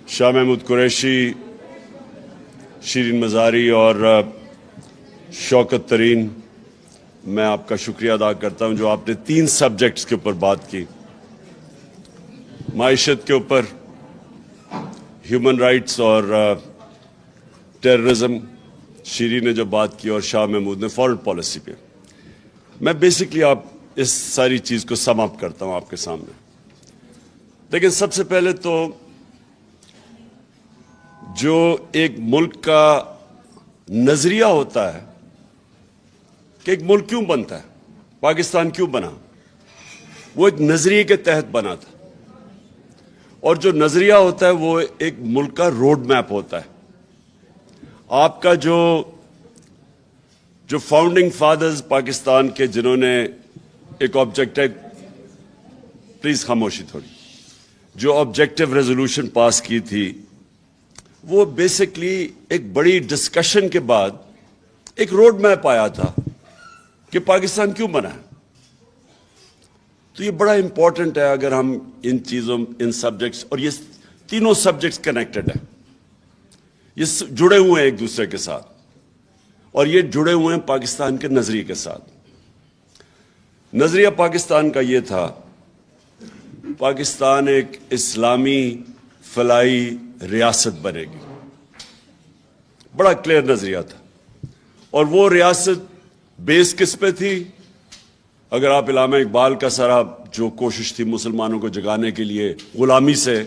شاہ محمود قریشی، شیرین مزاری اور شوکت ترین، میں آپ کا شکریہ ادا کرتا ہوں جو آپ نے 3 سبجیکٹس کے اوپر بات کی، معیشت کے اوپر، ہیومن رائٹس اور ٹیررزم شیرین نے جو بات کی، اور شاہ محمود نے فارن پالیسی پہ۔ میں بیسکلی آپ اس ساری چیز کو سم اپ کرتا ہوں آپ کے سامنے۔ لیکن سب سے پہلے تو جو ایک ملک کا نظریہ ہوتا ہے کہ ایک ملک کیوں بنتا ہے، پاکستان کیوں بنا، وہ ایک نظریے کے تحت بنا تھا، اور جو نظریہ ہوتا ہے وہ ایک ملک کا روڈ میپ ہوتا ہے۔ آپ کا جو فاؤنڈنگ فادرز پاکستان کے، جنہوں نے ایک آبجیکٹو، پلیز خاموشی تھوڑی، جو آبجیکٹو ریزولوشن پاس کی تھی، وہ بیسکلی ایک بڑی ڈسکشن کے بعد ایک روڈ میپ آیا تھا کہ پاکستان کیوں بنا ہے۔ تو یہ بڑا امپورٹنٹ ہے اگر ہم ان چیزوں، ان سبجیکٹس، اور یہ تینوں سبجیکٹس کنیکٹڈ ہیں، یہ جڑے ہوئے ہیں ایک دوسرے کے ساتھ، اور یہ جڑے ہوئے ہیں پاکستان کے نظریے کے ساتھ۔ نظریہ پاکستان کا یہ تھا، پاکستان ایک اسلامی فلاحی ریاست بنے گی، بڑا کلیئر نظریہ تھا۔ اور وہ ریاست بیس کس پہ تھی؟ اگر آپ علامہ اقبال کا سارا جو کوشش تھی مسلمانوں کو جگانے کے لیے غلامی سے،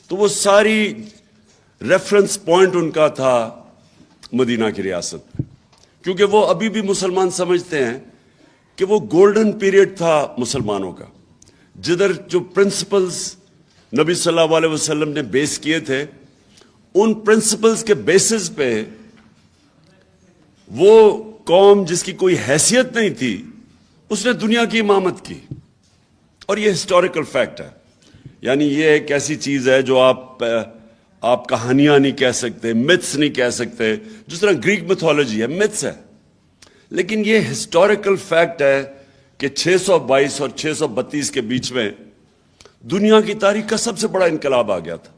تو وہ ساری ریفرنس پوائنٹ ان کا تھا مدینہ کی ریاست، کیونکہ وہ ابھی بھی مسلمان سمجھتے ہیں کہ وہ گولڈن پیریڈ تھا مسلمانوں کا، جدھر جو پرنسپلز نبی صلی اللہ علیہ وسلم نے بیس کیے تھے، ان پرنسپلز کے بیسز پہ وہ قوم جس کی کوئی حیثیت نہیں تھی، اس نے دنیا کی امامت کی۔ اور یہ ہسٹوریکل فیکٹ ہے، یعنی یہ ایک ایسی چیز ہے جو آپ کہانیاں نہیں کہہ سکتے، متس نہیں کہہ سکتے، جس طرح گریک میتھولوجی ہے، متس ہے، لیکن یہ ہسٹوریکل فیکٹ ہے کہ 622 اور 632 کے بیچ میں دنیا کی تاریخ کا سب سے بڑا انقلاب آ گیا تھا۔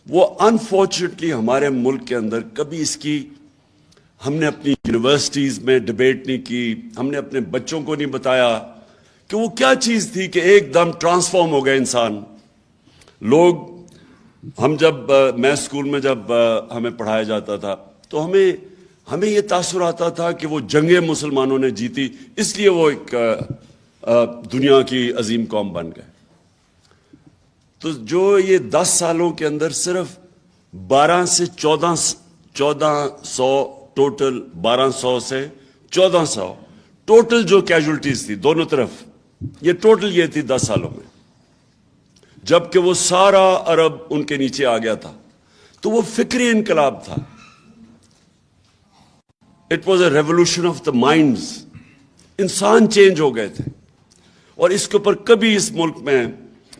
وہ انفارچونیٹلی ہمارے ملک کے اندر کبھی اس کی ہم نے اپنی یونیورسٹیز میں ڈیبیٹ نہیں کی، ہم نے اپنے بچوں کو نہیں بتایا کہ وہ کیا چیز تھی کہ ایک دم ٹرانسفارم ہو گئے انسان۔ لوگ، میں اسکول میں جب ہمیں پڑھایا جاتا تھا تو ہمیں یہ تاثر آتا تھا کہ وہ جنگیں مسلمانوں نے جیتی، اس لیے وہ ایک دنیا کی عظیم قوم بن گئے۔ تو جو یہ 10 سالوں کے اندر صرف 12 سے 1400 ٹوٹل، 1200 سے 1400 ٹوٹل جو کیجولٹیز تھی دونوں طرف، یہ ٹوٹل یہ تھی 10 سالوں میں، جبکہ وہ سارا عرب ان کے نیچے آ گیا تھا۔ تو وہ فکری انقلاب تھا، it was a revolution of the minds, انسان چینج ہو گئے تھے۔ اور اس کے اوپر کبھی اس ملک میں،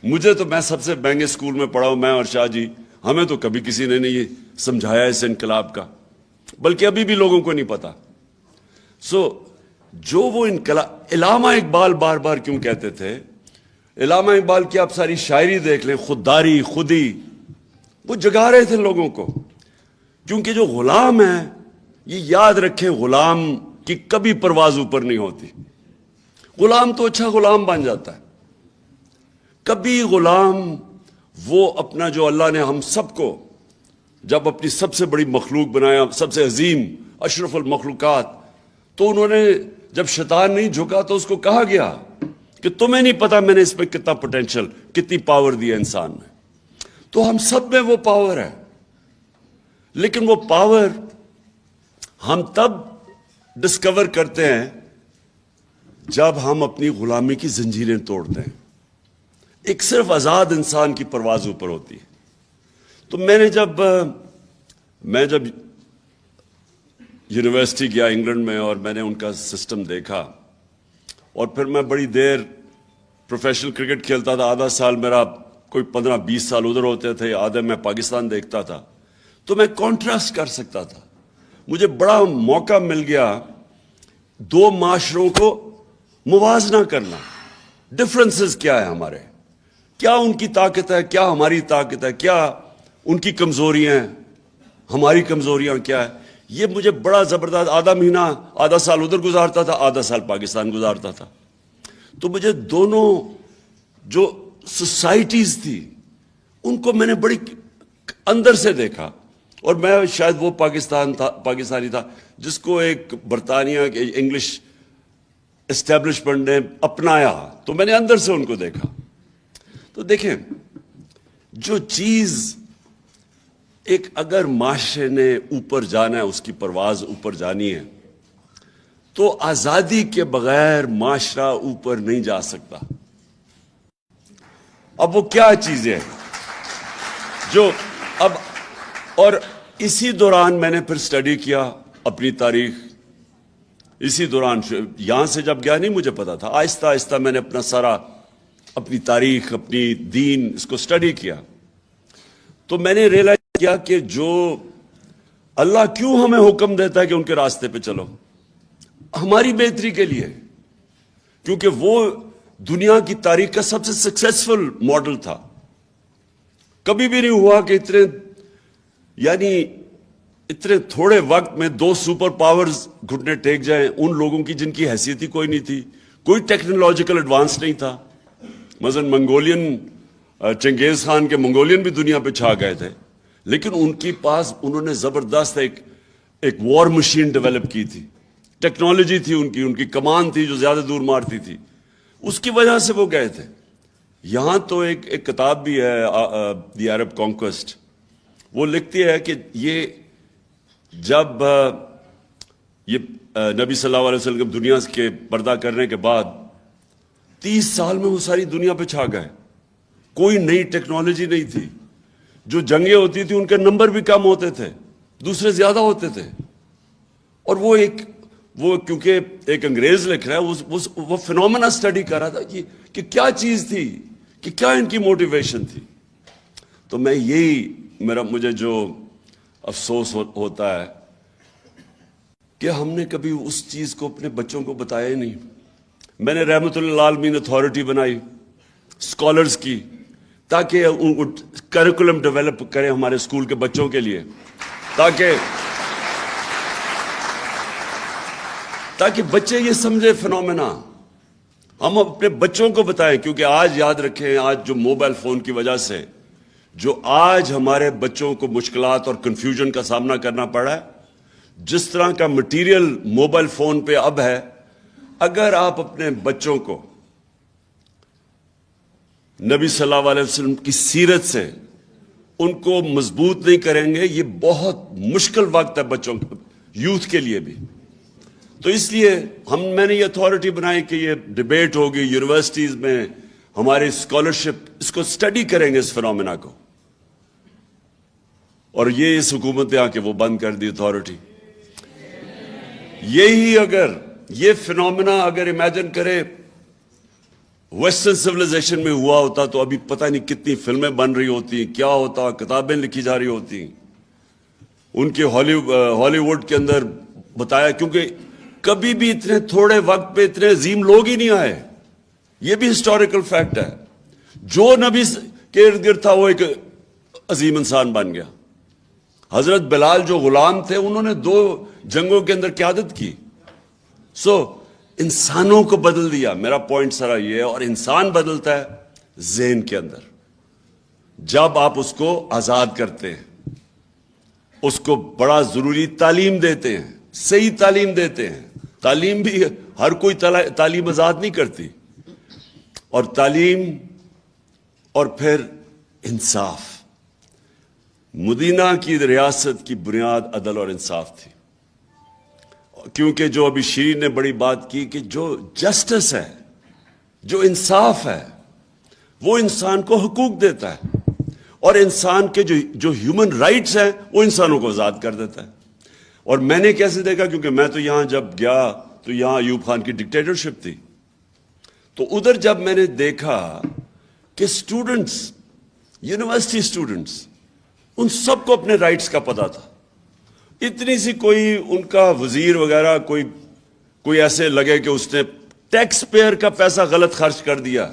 میں سب سے مہنگے اسکول میں پڑھا ہوں، میں اور شاہ جی، ہمیں تو کبھی کسی نے نہیں سمجھایا اس انقلاب کا، بلکہ ابھی بھی لوگوں کو نہیں پتا۔ جو وہ انقلاب، علامہ اقبال بار بار کیوں کہتے تھے، علامہ اقبال کی آپ ساری شاعری دیکھ لیں، خودداری، خودی، وہ جگا رہے تھے لوگوں کو، کیونکہ جو غلام ہے، یہ یاد رکھیں، غلام کی کبھی پرواز اوپر نہیں ہوتی۔ غلام تو اچھا غلام بن جاتا ہے، کبھی غلام وہ اپنا، جو اللہ نے ہم سب کو جب اپنی سب سے بڑی مخلوق بنایا، سب سے عظیم، اشرف المخلوقات، تو انہوں نے جب شیطان نہیں جھکا تو اس کو کہا گیا کہ تمہیں نہیں پتا میں نے اس میں کتنا پوٹینشل، کتنی پاور دیا انسان میں۔ تو ہم سب میں وہ پاور ہے، لیکن وہ پاور ہم تب ڈسکور کرتے ہیں جب ہم اپنی غلامی کی زنجیریں توڑتے ہیں۔ ایک صرف آزاد انسان کی پرواز اوپر ہوتی ہے۔ تو میں جب یونیورسٹی گیا انگلینڈ میں، اور میں نے ان کا سسٹم دیکھا، اور پھر میں بڑی دیر پروفیشنل کرکٹ کھیلتا تھا، آدھا سال میرا، کوئی 15-20 سال ادھر ہوتے تھے، آدھا میں پاکستان دیکھتا تھا، تو میں کانٹراسٹ کر سکتا تھا۔ مجھے بڑا موقع مل گیا 2 معاشروں کو موازنہ کرنا، ڈفرنسز کیا ہے ہمارے۔ کیا ان کی طاقت ہے، کیا ہماری طاقت ہے، کیا ان کی کمزوریاں ہیں، ہماری کمزوریاں کیا ہے. یہ مجھے بڑا زبردست، آدھا مہینہ آدھا سال ادھر گزارتا تھا، آدھا سال پاکستان گزارتا تھا. تو مجھے دونوں جو سوسائٹیز تھی ان کو میں نے بڑی اندر سے دیکھا. اور میں شاید وہ پاکستانی تھا جس کو ایک برطانیہ کے انگلش اسٹیبلشمنٹ نے اپنایا، تو میں نے اندر سے ان کو دیکھا. تو دیکھیں، جو چیز ایک اگر معاشرے نے اوپر جانا ہے، اس کی پرواز اوپر جانی ہے، تو آزادی کے بغیر معاشرہ اوپر نہیں جا سکتا. اب وہ کیا چیزیں ہیں جو اب، اور اسی دوران میں نے پھر سٹڈی کیا اپنی تاریخ. اسی دوران یہاں سے جب گیا نہیں مجھے پتا تھا، آہستہ آہستہ میں نے اپنا سارا اپنی تاریخ، اپنی دین، اس کو سٹڈی کیا. تو میں نے ریئلائز کیا کہ جو اللہ کیوں ہمیں حکم دیتا ہے کہ ان کے راستے پہ چلو، ہماری بہتری کے لیے. کیونکہ وہ دنیا کی تاریخ کا سب سے سکسیسفل ماڈل تھا. کبھی بھی نہیں ہوا کہ اتنے تھوڑے وقت میں دو سپر پاورز گھٹنے ٹیک جائیں، ان لوگوں کی جن کی حیثیت ہی کوئی نہیں تھی، کوئی ٹیکنالوجیکل ایڈوانس نہیں تھا. مثلا منگولین، چنگیز خان کے منگولین بھی دنیا پہ چھا گئے تھے، لیکن ان کے پاس انہوں نے زبردست ایک وار مشین ڈیولپ کی تھی، ٹیکنالوجی تھی ان کی کمان تھی جو زیادہ دور مارتی تھی. اس کی وجہ سے وہ گئے تھے. یہاں تو ایک کتاب بھی ہے، دی عرب کانکویسٹ. وہ لکھتی ہے کہ یہ جب یہ نبی صلی اللہ علیہ وسلم دنیا کے پردہ کرنے کے بعد 30 سال میں وہ ساری دنیا پہ چھا گئے. کوئی نئی ٹیکنالوجی نہیں تھی. جو جنگیں ہوتی تھی ان کے نمبر بھی کم ہوتے تھے، دوسرے زیادہ ہوتے تھے. اور وہ کیونکہ ایک انگریز لکھ رہا ہے، وہ فینومینا اسٹڈی کر رہا تھا کہ کیا چیز تھی، کہ کیا ان کی موٹیویشن تھی. تو مجھے جو افسوس ہوتا ہے کہ ہم نے کبھی اس چیز کو اپنے بچوں کو بتایا ہی نہیں. میں نے رحمت اللہ عالمین اتھارٹی بنائی اسکالرز کی، تاکہ ان کو کریکولم ڈیولپ کریں ہمارے اسکول کے بچوں کے لیے، تاکہ بچے یہ سمجھے فینومینا. ہم اپنے بچوں کو بتائیں. کیونکہ آج یاد رکھیں، آج جو موبائل فون کی وجہ سے جو آج ہمارے بچوں کو مشکلات اور کنفیوژن کا سامنا کرنا پڑا ہے، جس طرح کا مٹیریل موبائل فون پہ اب ہے، اگر آپ اپنے بچوں کو نبی صلی اللہ علیہ وسلم کی سیرت سے ان کو مضبوط نہیں کریں گے، یہ بہت مشکل وقت ہے بچوں یوتھ کے لیے بھی. تو اس لیے میں نے یہ اتھارٹی بنائی کہ یہ ڈیبیٹ ہوگی یونیورسٹیز میں، ہمارے اسکالرشپ اس کو سٹڈی کریں گے اس فینومینا کو. اور یہ اس حکومت نے آ کے وہ بند کر دی اتھارٹی. یہی اگر یہ فینومینا اگر امیجن کرے ویسٹرن سویلائزیشن میں ہوا ہوتا تو ابھی پتہ نہیں کتنی فلمیں بن رہی ہوتی، کیا ہوتا، کتابیں لکھی جا رہی ہوتی. ان کے ہالی ووڈ کے اندر بتایا، کیونکہ کبھی بھی اتنے تھوڑے وقت پہ اتنے عظیم لوگ ہی نہیں آئے. یہ بھی ہسٹوریکل فیکٹ ہے. جو نبی کے ارد گرد تھا وہ ایک عظیم انسان بن گیا. حضرت بلال جو غلام تھے، انہوں نے 2 جنگوں کے اندر قیادت کی. انسانوں کو بدل دیا. میرا پوائنٹ سارا یہ ہے. اور انسان بدلتا ہے ذہن کے اندر جب آپ اس کو آزاد کرتے ہیں، اس کو بڑا ضروری تعلیم دیتے ہیں، صحیح تعلیم دیتے ہیں. تعلیم بھی ہر کوئی تعلیم آزاد نہیں کرتی. اور تعلیم اور پھر انصاف. مدینہ کی ریاست کی بنیاد عدل اور انصاف تھی. کیونکہ جو ابھی شیرین نے بڑی بات کی کہ جو جسٹس ہے، جو انصاف ہے، وہ انسان کو حقوق دیتا ہے، اور انسان کے جو ہیومن رائٹس ہیں وہ انسانوں کو آزاد کر دیتا ہے. اور میں نے کیسے دیکھا، کیونکہ میں تو یہاں جب گیا تو یہاں ایوب خان کی ڈکٹیٹرشپ تھی. تو ادھر جب میں نے دیکھا کہ سٹوڈنٹس، یونیورسٹی سٹوڈنٹس، ان سب کو اپنے رائٹس کا پتہ تھا. اتنی سی کوئی ان کا وزیر وغیرہ کوئی ایسے لگے کہ اس نے ٹیکس پیئر کا پیسہ غلط خرچ کر دیا،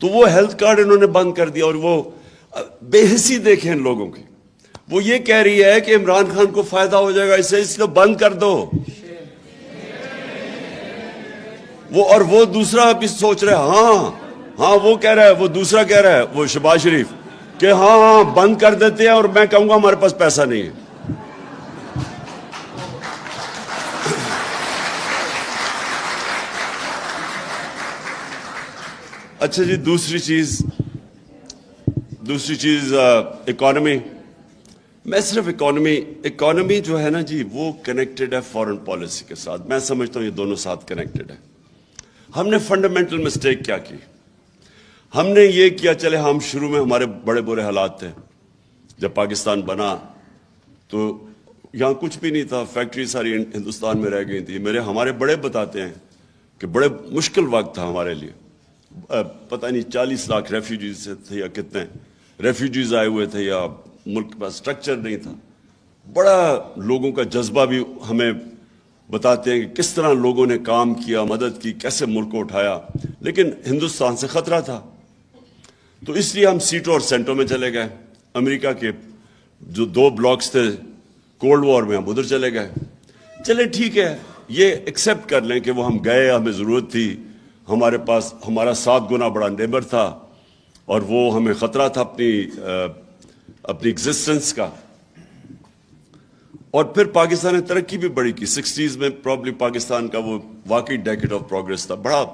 تو وہ ہیلتھ کارڈ انہوں نے بند کر دیا. اور وہ بے حسی دیکھیں ان لوگوں کی, وہ یہ کہہ رہی ہے کہ عمران خان کو فائدہ ہو جائے گا اس لیے بند کر دو. وہ دوسرا بھی سوچ رہے, ہاں وہ کہہ رہا ہے, وہ دوسرا کہہ رہا ہے, وہ شہباز شریف, کہ ہاں بند کر دیتے ہیں اور میں کہوں گا ہمارے پاس پیسہ نہیں ہے. اچھا جی, دوسری چیز اکانومی. میں صرف اکانومی جو ہے نا جی, وہ کنیکٹڈ ہے فارن پالیسی کے ساتھ. میں سمجھتا ہوں یہ دونوں ساتھ کنیکٹڈ ہے. ہم نے فنڈامنٹل مسٹیک کیا کی؟ ہم نے یہ کیا, چلے ہم شروع میں ہمارے بڑے برے حالات تھے. جب پاکستان بنا تو یہاں کچھ بھی نہیں تھا, فیکٹری ساری ہندوستان میں رہ گئی تھی. ہمارے بڑے بتاتے ہیں کہ بڑے مشکل وقت تھا ہمارے لیے. پتہ نہیں 40 لاکھ ریفیوجیز تھے یا کتنے ریفیوجیز آئے ہوئے تھے, یا ملک کے پاس سٹرکچر نہیں تھا. بڑا لوگوں کا جذبہ بھی ہمیں بتاتے ہیں کہ کس طرح لوگوں نے کام کیا, مدد کی, کیسے ملک کو اٹھایا. لیکن ہندوستان سے خطرہ تھا, تو اس لیے ہم سیٹوں اور سینٹوں میں چلے گئے. امریکہ کے جو 2 بلاکس تھے کولڈ وار میں, ہم ادھر چلے گئے. چلے ٹھیک ہے, یہ ایکسیپٹ کر لیں کہ وہ ہم گئے, ہمیں ضرورت تھی, ہمارے پاس ہمارا 7 گنا بڑا نیبر تھا, اور وہ ہمیں خطرہ تھا اپنی ایگزسٹنس کا. اور پھر پاکستان نے ترقی بھی بڑی کی. 60s میں پرابلی پاکستان کا وہ واقعی ڈیکیڈ آف پروگریس تھا. بڑا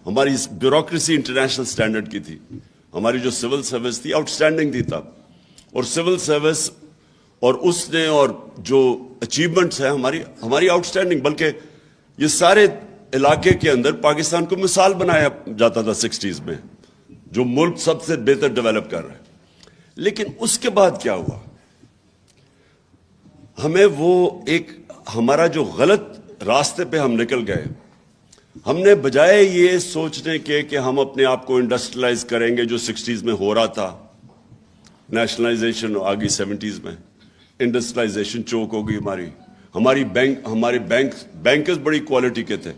ہماری بیوروکریسی انٹرنیشنل سٹینڈرڈ کی تھی. ہماری جو سول سروس تھی آؤٹ اسٹینڈنگ تھی تب. اور سول سروس اور اس نے اور جو اچیومنٹس ہیں ہماری آؤٹ اسٹینڈنگ, بلکہ یہ سارے علاقے کے اندر پاکستان کو مثال بنایا جاتا تھا 60s میں, جو ملک سب سے بہتر ڈیولپ کر رہا ہے. لیکن اس کے بعد کیا ہوا؟ ہمیں ہمارا جو غلط راستے پہ ہم نکل گئے. ہم نے بجائے یہ سوچنے کے کہ ہم اپنے آپ کو انڈسٹریلائز کریں گے, جو 60s میں ہو رہا تھا, نیشنلائزیشن آ گئی 70s میں, انڈسٹریلائزیشن چوک ہو گئی ہمارے بینکرز بڑی کوالٹی کے تھے.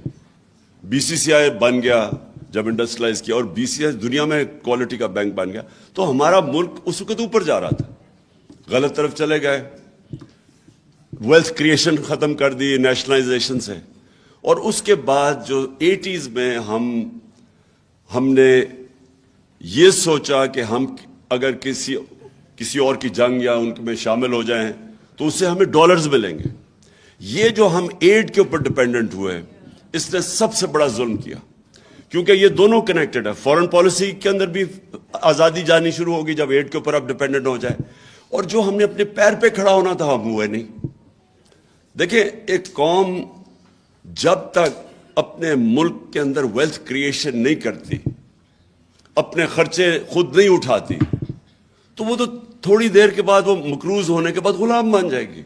BCCI بن گیا جب انڈسٹریلائز کیا, اور BCCI دنیا میں کوالٹی کا بینک بن گیا. تو ہمارا ملک اس وقت اوپر جا رہا تھا. غلط طرف چلے گئے, ویلتھ کریشن ختم کر دی نیشنلائزیشن سے. اور اس کے بعد جو 80s میں ہم نے یہ سوچا کہ ہم اگر کسی اور کی جنگ یا ان میں شامل ہو جائیں تو اس سے ہمیں ڈالرز ملیں گے. یہ جو ہم ایڈ کے اوپر ڈپینڈنٹ ہوئے, اس نے سب سے بڑا ظلم کیا, کیونکہ یہ دونوں کنیکٹڈ ہے. فورن پالیسی کے اندر بھی آزادی جانی شروع ہوگی جب ایڈ کے اوپر اب ڈپینڈنٹ ہو جائے, اور جو ہم نے اپنے پیر پہ کھڑا ہونا تھا ہم ہوئے نہیں. دیکھیں, ایک قوم جب تک اپنے ملک کے اندر ویلتھ کریشن نہیں کرتی, اپنے خرچے خود نہیں اٹھاتی, تو وہ تو تھوڑی دیر کے بعد, وہ مقروض ہونے کے بعد غلام بن جائے گی.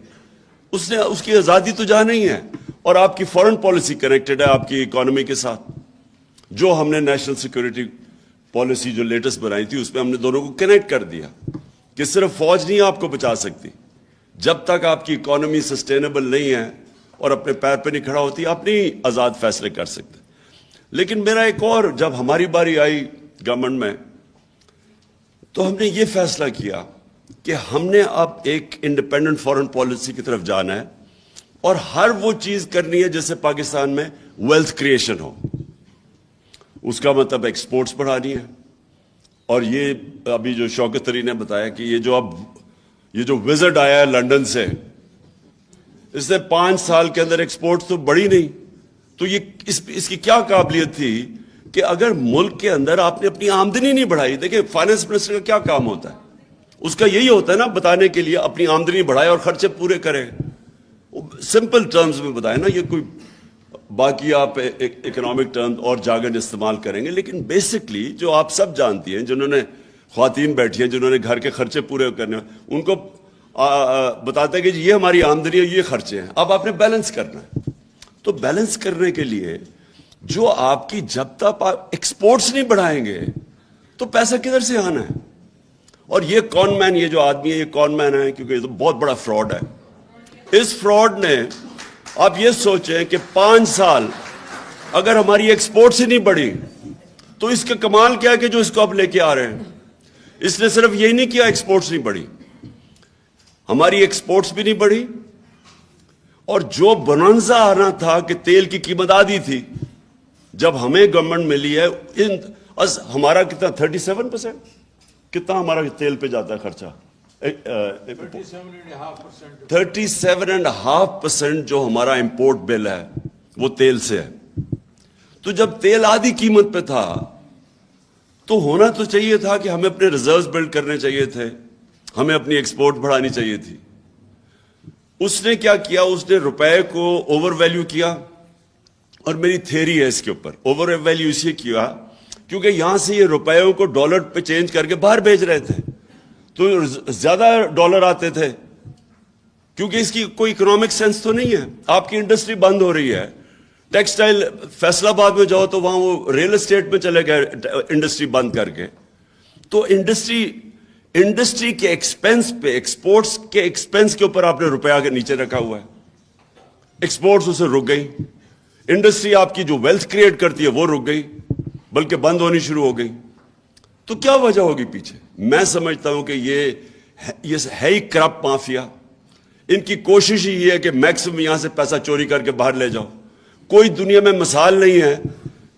اس کی آزادی تو جا نہیں ہے. اور آپ کی فورن پالیسی کنیکٹڈ ہے آپ کی اکانومی کے ساتھ. جو ہم نے نیشنل سیکورٹی پالیسی جو لیٹسٹ بنائی تھی, اس میں ہم نے دونوں کو کنیکٹ کر دیا کہ صرف فوج نہیں آپ کو بچا سکتی. جب تک آپ کی اکانومی سسٹینیبل نہیں ہے اور اپنے پیر پہ نہیں کھڑا ہوتی, آپ نہیں آزاد فیصلے کر سکتے. لیکن میرا ایک اور, جب ہماری باری آئی گورنمنٹ میں, تو ہم نے یہ فیصلہ کیا کہ ہم نے اب ایک انڈیپینڈنٹ فارن پالیسی کی طرف جانا ہے, اور ہر وہ چیز کرنی ہے جیسے پاکستان میں ویلتھ کریشن ہو. اس کا مطلب ایکسپورٹس بڑھانی ہے. اور یہ ابھی جو شوکت علی نے بتایا کہ یہ جو وزٹ آیا ہے لنڈن سے, اس نے 5 سال کے اندر ایکسپورٹ تو بڑھی نہیں. تو یہ اس کی کیا قابلیت تھی کہ اگر ملک کے اندر آپ نے اپنی آمدنی نہیں بڑھائی. دیکھیں, فائنانس منسٹر کا کیا کام ہوتا ہے؟ اس کا یہی ہوتا ہے نا, بتانے کے لیے اپنی آمدنی بڑھائے اور خرچے پورے کرے. سمپل ٹرمز میں بتائیں نا, یہ کوئی باقی آپ اکنامک ٹرم اور جاگن استعمال کریں گے, لیکن بیسکلی جو آپ سب جانتی ہیں, جنہوں نے خواتین بیٹھی ہیں, جنہوں نے گھر کے خرچے پورے کرنے, ان کو بتاتے ہیں کہ یہ ہماری آمدنی ہے, یہ خرچے ہیں, اب آپ نے بیلنس کرنا ہے. تو بیلنس کرنے کے لیے جو آپ کی, جب تک آپ ایکسپورٹس نہیں بڑھائیں گے تو پیسہ کدھر سے آنا ہے؟ اور یہ کون مین, یہ جو آدمی ہے, یہ کون مین ہے, کیونکہ یہ تو بہت بڑا فراڈ ہے. اس فراڈ نے, آپ یہ سوچیں کہ 5 سال اگر ہماری ایکسپورٹ سے نہیں بڑھی تو اس کا کمال کیا ہے کہ جو اس کو آپ لے کے آ رہے ہیں. اس نے صرف یہی نہیں کیا ایکسپورٹس نہیں بڑھی, ہماری ایکسپورٹس بھی نہیں بڑھی, اور جو بنانزا آنا تھا کہ تیل کی قیمت آدھی تھی, جب ہمیں گورنمنٹ ملی ہے ہمارا کتنا 37%, کتنا ہمارا تیل پہ جاتا ہے خرچہ, 37.5% جو ہمارا امپورٹ بل ہے وہ تیل سے ہے. تو جب تیل آدھی قیمت پہ تھا تو ہونا تو چاہیے تھا کہ ہمیں اپنے ریزروز بلڈ کرنے چاہیے تھے, ہمیں اپنی ایکسپورٹ بڑھانی چاہیے تھی. اس نے کیا کیا, اس نے روپے کو اوور ویلیو کیا, اور میری تھیری ہے اس کے اوپر اوور ویلیو اس لیے کیا کیونکہ یہاں سے یہ روپیوں کو ڈالر پہ چینج کر کے باہر بھیج رہے تھے تو زیادہ ڈالر آتے تھے, کیونکہ اس کی کوئی اکنامک سینس تو نہیں ہے. آپ کی انڈسٹری بند ہو رہی ہے, ٹیکسٹائل فیصل آباد میں جاؤ تو وہاں وہ ریل اسٹیٹ میں چلے گئے انڈسٹری بند کر کے. تو انڈسٹری کے ایکسپینس پہ, ایکسپورٹس کے ایکسپینس کے اوپر آپ نے روپیہ کے نیچے رکھا ہوا ہے. ایکسپورٹس اسے رک گئی, انڈسٹری آپ کی جو ویلتھ کریٹ کرتی ہے وہ رک گئی, بلکہ بند ہونی شروع ہو گئی. تو کیا وجہ ہوگی پیچھے؟ میں سمجھتا ہوں کہ یہ ہے ہی کرپٹ مافیا. ان کی کوشش ہی ہے کہ میکسیمم یہاں سے پیسہ چوری کر کے باہر لے جاؤ. کوئی دنیا میں مثال نہیں ہے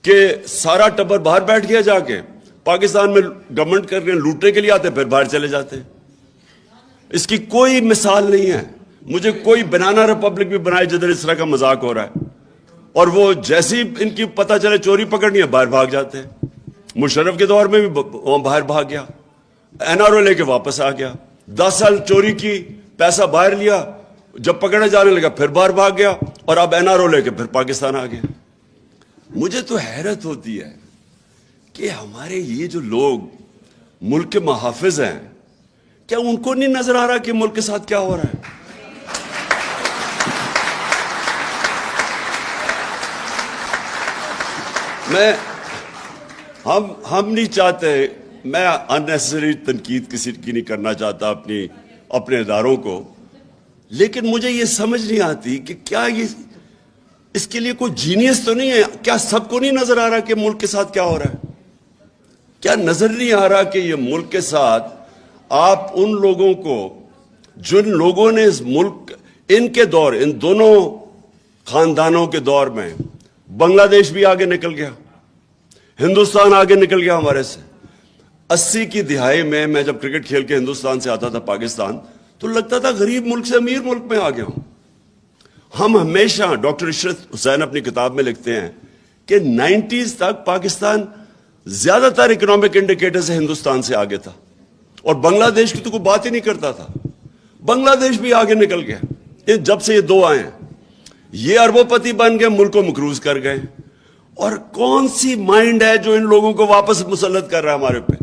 کہ سارا ٹبر باہر بیٹھ گیا جا کے, پاکستان میں گورنمنٹ کر کے لوٹنے کے لیے آتے پھر باہر چلے جاتے. اس کی کوئی مثال نہیں ہے. مجھے کوئی بنانا ریپبلک بھی بنائے جدھر اس طرح کا مذاق ہو رہا ہے, اور وہ جیسی ان کی پتہ چلے چوری پکڑنی ہے باہر بھاگ جاتے ہیں. مشرف کے دور میں بھی وہ باہر بھاگ گیا, این آر او لے کے واپس آ گیا, 10 سال چوری کی, پیسہ باہر لیا, جب پکڑے جانے لگا پھر باہر بھاگ گیا, اور اب این آر او لے کے پھر پاکستان آ گیا. مجھے تو حیرت ہوتی ہے کہ ہمارے یہ جو لوگ ملک کے محافظ ہیں, کیا ان کو نہیں نظر آ رہا کہ ملک کے ساتھ کیا ہو رہا ہے؟ ہم نہیں چاہتے, میں اننیسری تنقید کسی کی نہیں کرنا چاہتا اپنے اداروں کو, لیکن مجھے یہ سمجھ نہیں آتی کہ کیا یہ اس کے لیے کوئی جینیس تو نہیں ہے؟ کیا سب کو نہیں نظر آ رہا کہ ملک کے ساتھ کیا ہو رہا ہے؟ کیا نظر نہیں آ رہا کہ یہ ملک کے ساتھ آپ ان لوگوں کو, جن لوگوں نے اس ملک, ان کے دور, ان دونوں خاندانوں کے دور میں بنگلہ دیش بھی آگے نکل گیا, ہندوستان آگے نکل گیا ہمارے سے. 80 کی دہائی میں جب کرکٹ کھیل کے ہندوستان سے آتا تھا پاکستان, تو لگتا تھا غریب ملک سے امیر ملک میں آ گیا ہوں. ہم ہمیشہ, ڈاکٹر عشرت حسین اپنی کتاب میں لکھتے ہیں کہ 90s تک پاکستان زیادہ تر اکنامک انڈیکیٹر سے ہندوستان سے آگے تھا, اور بنگلہ دیش کی تو کوئی بات ہی نہیں کرتا تھا. بنگلہ دیش بھی آگے نکل گیا. جب سے یہ دو آئے ہیں, یہ اربوں پتی بن گئے, ملک کو مقروض کر گئے. اور کون سی مائنڈ ہے جو ان لوگوں کو واپس مسلط کر رہا ہے ہمارے پہ؟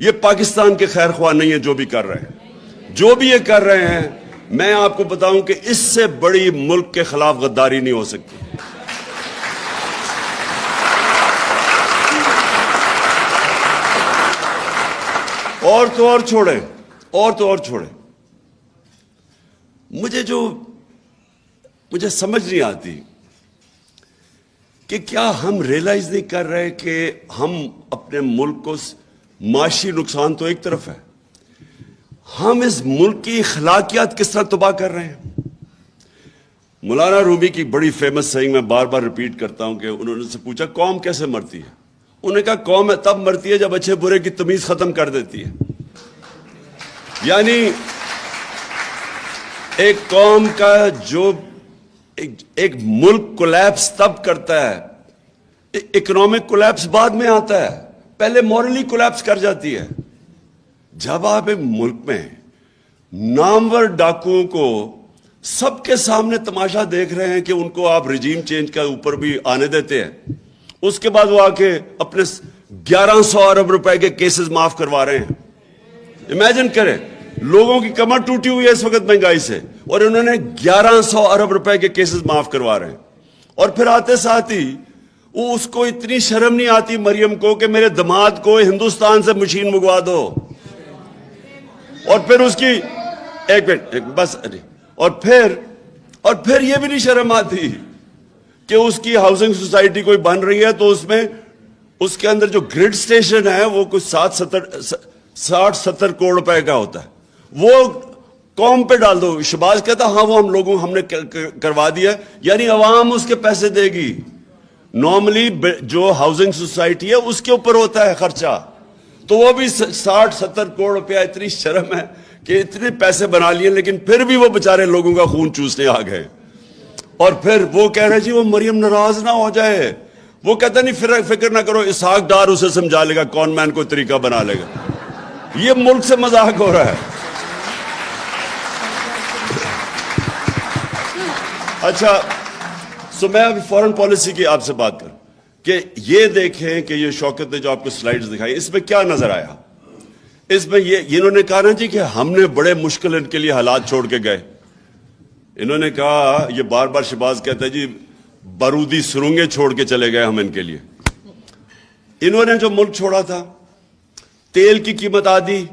یہ پاکستان کے خیر خواہ نہیں ہے جو بھی کر رہے ہیں, جو بھی یہ کر رہے ہیں. میں آپ کو بتاؤں کہ اس سے بڑی ملک کے خلاف غداری نہیں ہو سکتی. اور تو اور چھوڑیں, مجھے سمجھ نہیں آتی کہ کیا ہم ریئلائز نہیں کر رہے کہ ہم اپنے ملک کو, معاشی نقصان تو ایک طرف ہے, ہم اس ملک کی اخلاقیات کس طرح تباہ کر رہے ہیں. مولانا رومی کی بڑی فیمس سیئنگ میں بار بار ریپیٹ کرتا ہوں کہ انہوں نے سے پوچھا قوم کیسے مرتی ہے؟ انہوں نے کہا قوم تب مرتی ہے جب اچھے برے کی تمیز ختم کر دیتی ہے. یعنی ایک قوم کا جو ایک ملک کولیپس تب کرتا ہے, اکنامک کولیپس بعد میں آتا ہے, پہلے مورلی کولیپس کر جاتی ہے. جب آپ ایک ملک میں نامور ڈاکوؤں کو سب کے سامنے تماشا دیکھ رہے ہیں کہ ان کو آپ رجیم چینج کا اوپر بھی آنے دیتے ہیں, اس کے بعد وہ آ کے اپنے 1100 ارب روپے کے کیسز معاف کروا رہے ہیں. امیجن کریں, لوگوں کی کمر ٹوٹی ہوئی ہے اس وقت مہنگائی سے, اور انہوں نے 1100 ارب روپے کے کیسز معاف کروا رہے ہیں. اور پھر آتے ساتھ ہی وہ اس کو اتنی شرم نہیں آتی مریم کو کہ میرے داماد کو ہندوستان سے مشین منگوا دو, اور پھر اس کی ایک منٹ بس, اور پھر یہ بھی نہیں شرم آتی کہ اس کی ہاؤسنگ سوسائٹی کوئی بن رہی ہے تو اس میں اس کے اندر جو گریڈ سٹیشن ہے وہ کچھ 60-70 کروڑ روپے کا ہوتا ہے. وہ قوم پہ ڈال دو. شہباز کہتا ہاں وہ ہم نے کروا دیا, یعنی عوام اس کے پیسے دے گی. نارملی جو ہاؤسنگ سوسائٹی ہے اس کے اوپر ہوتا ہے خرچہ, تو وہ بھی 60-70 کروڑ روپیہ. اتنی شرم ہے کہ اتنے پیسے بنا لیے لیکن پھر بھی وہ بیچارے لوگوں کا خون چوسنے آ گئے. اور پھر وہ کہہ رہے جی وہ مریم ناراض نہ ہو جائے. وہ کہتا نہیں فکر نہ کرو, اسحاق ڈار اسے سمجھا لے گا, کون مین کوئی طریقہ بنا لے گا. یہ ملک سے مذاق ہو رہا ہے. اچھا سو میں ابھی فورن پالیسی کی آپ سے بات کروں کہ یہ دیکھیں کہ یہ شوکت نے جو آپ کو سلائیڈز دکھائی, اس میں کیا نظر آیا. اس میں یہ انہوں نے کہا نا جی کہ ہم نے بڑے مشکل ان کے لیے حالات چھوڑ کے گئے. انہوں نے کہا, یہ بار بار شہباز کہتا ہے جی بارودی سرنگیں چھوڑ کے چلے گئے ہم ان کے لیے. انہوں نے جو ملک چھوڑا تھا, تیل کی قیمت آدھی,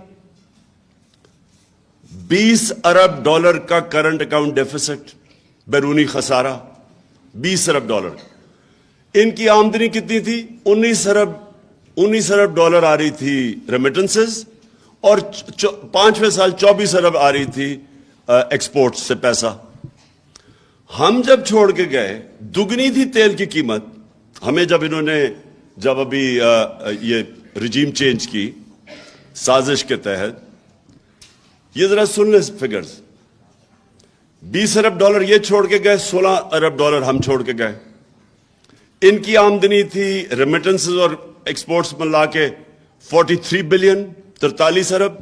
20 ارب ڈالر کا کرنٹ اکاؤنٹ ڈیفیسٹ, بیرونی خسارہ 20 ارب ڈالر. ان کی آمدنی کتنی تھی؟ 19 ارب ڈالر آ رہی تھی ریمیٹنسز, اور 5ویں سال 24 ارب آ رہی تھی ایکسپورٹ سے پیسہ. ہم جب چھوڑ کے گئے دگنی تھی تیل کی قیمت. ہمیں جب ابھی یہ رجیم چینج کی سازش کے تحت, یہ ذرا سن لیں فگرز, 20 ارب ڈالر یہ چھوڑ کے گئے, 16 ارب ڈالر ہم چھوڑ کے گئے. ان کی آمدنی تھی ریمیٹنسز اور ایکسپورٹس ملا کے 43 بلین, 43 ارب.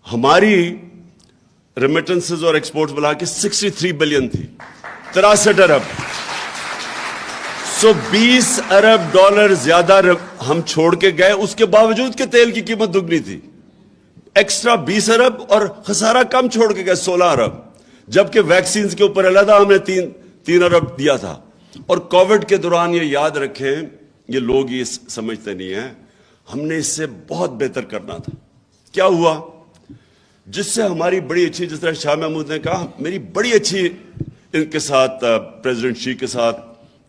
ہماری ریمیٹنسز اور ایکسپورٹس ملا کے 63 بلین تھی, 63 ارب. سو 20 ارب ڈالر زیادہ ہم چھوڑ کے گئے, اس کے باوجود کہ تیل کی قیمت دگنی تھی. ایکسٹرا 20 ارب اور خسارہ کم چھوڑ کے گئے 16 ارب, جبکہ ویکسینز کے اوپر علیحدہ ہم نے 3 ارب دیا تھا. اور کووڈ کے دوران یہ یاد رکھیں, یہ لوگ یہ سمجھتے نہیں ہیں, ہم نے اس سے بہت بہتر کرنا تھا. کیا ہوا جس سے ہماری بڑی اچھی, جس طرح شاہ محمود نے کہا, میری بڑی اچھی ان کے ساتھ پریزیڈنٹ شی کے ساتھ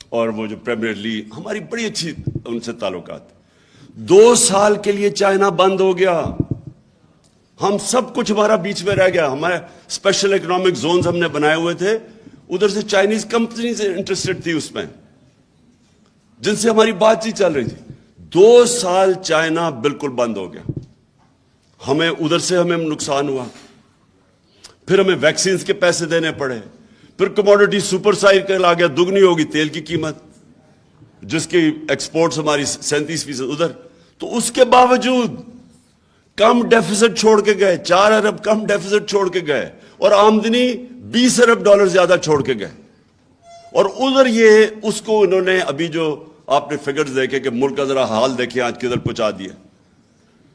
اور وہ جو پریمیئر لی, ہماری بڑی اچھی ان سے تعلقات. 2 سال کے لیے چائنا بند ہو گیا, ہم سب کچھ ہمارا بیچ میں رہ گیا. ہمارے اسپیشل اکنامک زونز ہم نے بنائے ہوئے تھے, ادھر سے چائنیز کمپنیز انٹرسٹڈ تھی اس میں, جن سے ہماری بات چیت چل رہی تھی. 2 سال چائنا بالکل بند ہو گیا, ہمیں ادھر سے ہمیں نقصان ہوا. پھر ہمیں ویکسینز کے پیسے دینے پڑے, پھر کموڈٹی سپر سائیکل آ گیا, دگنی ہوگی تیل کی قیمت, جس کی ایکسپورٹس ہماری 37% ادھر. تو اس کے باوجود کم ڈیفیسٹ چھوڑ کے گئے, 4 ارب کم ڈیفیسٹ چھوڑ کے گئے, اور آمدنی 20 ارب ڈالر زیادہ چھوڑ کے گئے. اور ادھر یہ اس کو انہوں نے ابھی جو آپ نے فگرز دیکھے کہ ملک کا ذرا حال دیکھیں آج کدھر پہنچا دیا,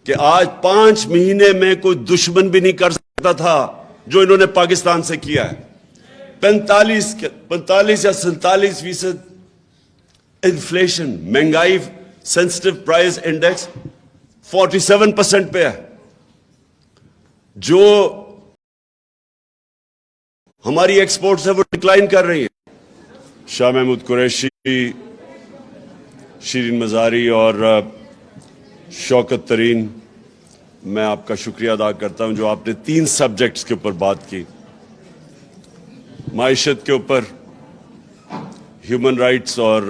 کہ آج 5 مہینے میں کوئی دشمن بھی نہیں کر سکتا تھا جو انہوں نے پاکستان سے کیا ہے. 45 یا 47% انفلیشن, مہنگائی سینسٹیو پرائز انڈیکس 47% پہ ہے. جو ہماری ایکسپورٹس ہے وہ ڈکلائن کر رہی ہیں. شاہ محمود قریشی, شیرین مزاری اور شوکت ترین, میں آپ کا شکریہ ادا کرتا ہوں جو آپ نے 3 سبجیکٹس کے اوپر بات کی. معیشت کے اوپر, ہیومن رائٹس اور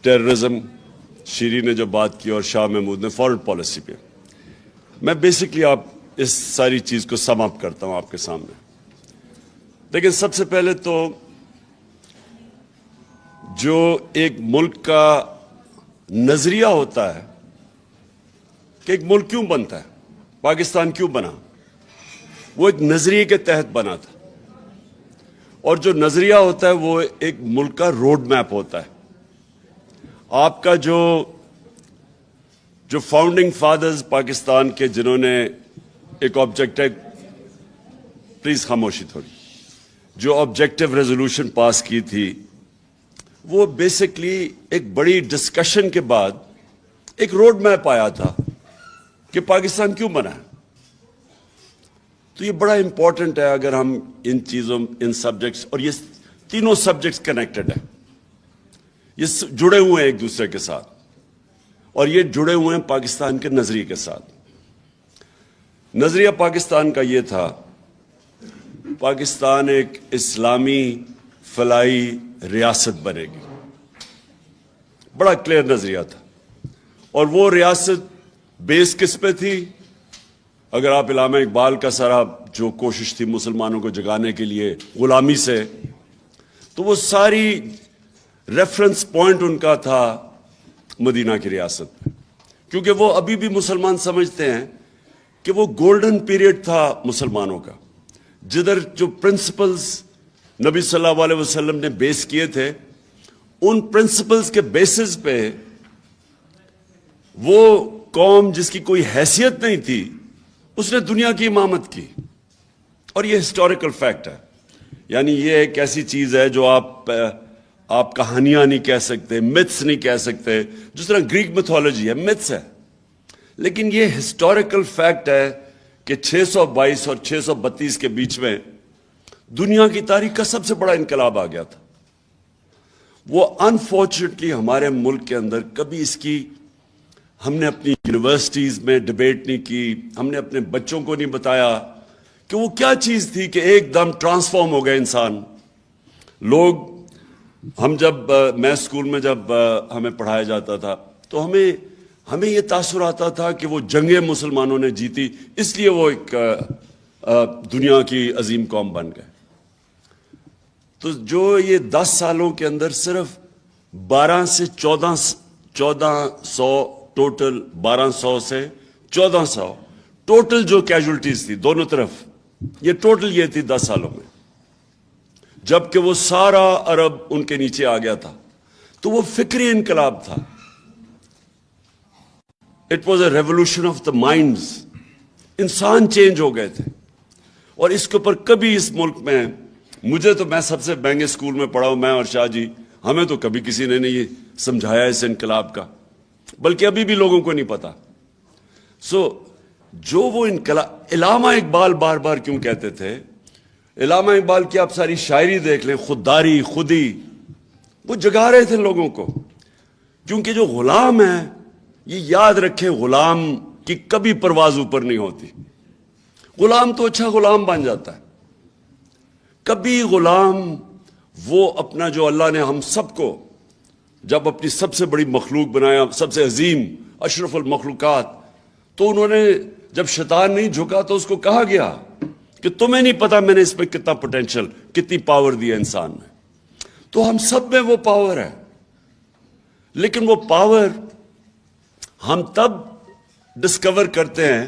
ٹیررزم, شیرین نے جو بات کی, اور شاہ محمود نے فورن پالیسی پہ. میں بیسکلی آپ اس ساری چیز کو سم اپ کرتا ہوں آپ کے سامنے. لیکن سب سے پہلے تو جو ایک ملک کا نظریہ ہوتا ہے کہ ایک ملک کیوں بنتا ہے, پاکستان کیوں بنا, وہ ایک نظریے کے تحت بنا تھا. اور جو نظریہ ہوتا ہے وہ ایک ملک کا روڈ میپ ہوتا ہے. آپ کا جو فاؤنڈنگ فادرز پاکستان کے, جنہوں نے ایک آبجیکٹو, پلیز خاموشی تھوڑی, جو آبجیکٹو ریزولوشن پاس کی تھی, وہ بیسکلی ایک بڑی ڈسکشن کے بعد ایک روڈ میپ آیا تھا کہ پاکستان کیوں بنا ہے. تو یہ بڑا امپورٹنٹ ہے اگر ہم ان چیزوں, ان سبجیکٹس, اور یہ تینوں سبجیکٹس کنیکٹڈ ہیں. یہ جڑے ہوئے ہیں ایک دوسرے کے ساتھ، اور یہ جڑے ہوئے ہیں پاکستان کے نظریے کے ساتھ۔ نظریہ پاکستان کا یہ تھا، پاکستان ایک اسلامی فلاحی ریاست بنے گی، بڑا کلیئر نظریہ تھا۔ اور وہ ریاست بیس کس پہ تھی؟ اگر آپ علامہ اقبال کا سارا جو کوشش تھی مسلمانوں کو جگانے کے لیے غلامی سے، تو وہ ساری ریفرنس پوائنٹ ان کا تھا مدینہ کی ریاست پہ، کیونکہ وہ ابھی بھی مسلمان سمجھتے ہیں کہ وہ گولڈن پیریڈ تھا مسلمانوں کا، جدھر جو پرنسپلز نبی صلی اللہ علیہ وسلم نے بیس کیے تھے، ان پرنسپلز کے بیسز پہ وہ قوم جس کی کوئی حیثیت نہیں تھی، اس نے دنیا کی امامت کی۔ اور یہ ہسٹوریکل فیکٹ ہے، یعنی یہ ایک ایسی چیز ہے جو آپ کہانیاں نہیں کہہ سکتے، متس نہیں کہہ سکتے، جس طرح گریک میتھولوجی ہے، متس ہے، لیکن یہ ہسٹوریکل فیکٹ ہے کہ 622 اور 632 کے بیچ میں دنیا کی تاریخ کا سب سے بڑا انقلاب آ گیا تھا۔ وہ انفارچونیٹلی ہمارے ملک کے اندر کبھی اس کی ہم نے اپنی یونیورسٹیز میں ڈیبیٹ نہیں کی، ہم نے اپنے بچوں کو نہیں بتایا کہ وہ کیا چیز تھی کہ ایک دم ٹرانسفارم ہو گئے انسان۔ لوگ میں اسکول میں جب ہمیں پڑھایا جاتا تھا تو ہمیں یہ تاثر آتا تھا کہ وہ جنگیں مسلمانوں نے جیتی، اس لیے وہ ایک دنیا کی عظیم قوم بن گئے۔ تو جو یہ 10 سالوں کے اندر صرف 12 سے 1400 ٹوٹل، 1200 سے 1400 ٹوٹل جو کیجولٹیز تھی دونوں طرف، یہ ٹوٹل یہ تھی 10 سالوں میں، جبکہ وہ سارا عرب ان کے نیچے آ گیا تھا۔ تو وہ فکری انقلاب تھا، it was a revolution of the minds, انسان چینج ہو گئے تھے۔ اور اس کے اوپر کبھی اس ملک میں میں سب سے مہنگے اسکول میں پڑھا ہوں، میں اور شاہ جی، ہمیں تو کبھی کسی نے نہیں سمجھایا اس انقلاب کا، بلکہ ابھی بھی لوگوں کو نہیں پتا۔ جو وہ انقلاب علامہ اقبال بار بار کیوں کہتے تھے، علامہ اقبال کی آپ ساری شاعری دیکھ لیں، خودداری، خودی، وہ جگا رہے تھے لوگوں کو، کیونکہ جو غلام ہے، یہ یاد رکھے، غلام کی کبھی پرواز اوپر نہیں ہوتی۔ غلام تو اچھا غلام بن جاتا ہے، کبھی غلام وہ اپنا جو اللہ نے ہم سب کو جب اپنی سب سے بڑی مخلوق بنایا، سب سے عظیم اشرف المخلوقات، تو انہوں نے جب شیطان نہیں جھکا تو اس کو کہا گیا کہ تمہیں نہیں پتا میں نے اس پہ کتنا پوٹینشل، کتنی پاور دی ہے انسان میں۔ تو ہم سب میں وہ پاور ہے، لیکن وہ پاور ہم تب ڈسکور کرتے ہیں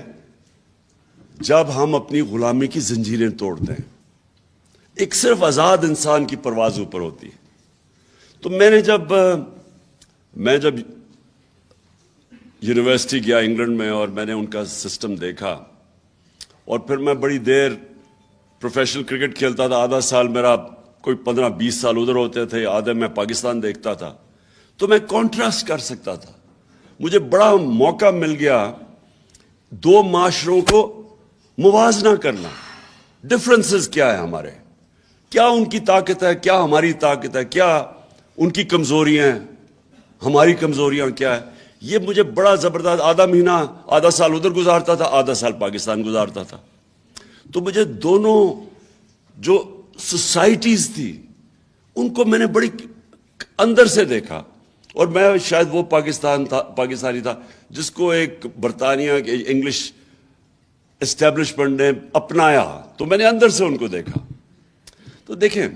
جب ہم اپنی غلامی کی زنجیریں توڑتے ہیں۔ ایک صرف آزاد انسان کی پرواز اوپر ہوتی ہے۔ تو میں جب یونیورسٹی گیا انگلینڈ میں، اور میں نے ان کا سسٹم دیکھا، اور پھر میں بڑی دیر پروفیشنل کرکٹ کھیلتا تھا، آدھا سال میرا کوئی 15-20 سال ادھر ہوتے تھے، آدھے میں پاکستان دیکھتا تھا، تو میں کانٹراسٹ کر سکتا تھا۔ مجھے بڑا موقع مل گیا دو معاشروں کو موازنہ کرنا، ڈفرنسز کیا ہے ہمارے، کیا ان کی طاقت ہے، کیا ہماری طاقت ہے، کیا ان کی کمزوریاں ہیں، ہماری کمزوریاں کیا ہے۔ یہ مجھے بڑا زبردست، آدھا مہینہ، آدھا سال ادھر گزارتا تھا، آدھا سال پاکستان گزارتا تھا، تو مجھے دونوں جو سوسائٹیز تھی ان کو میں نے بڑی اندر سے دیکھا، اور میں شاید وہ پاکستانی تھا جس کو ایک برطانیہ کے انگلش اسٹیبلشمنٹ نے اپنایا، تو میں نے اندر سے ان کو دیکھا۔ تو دیکھیں،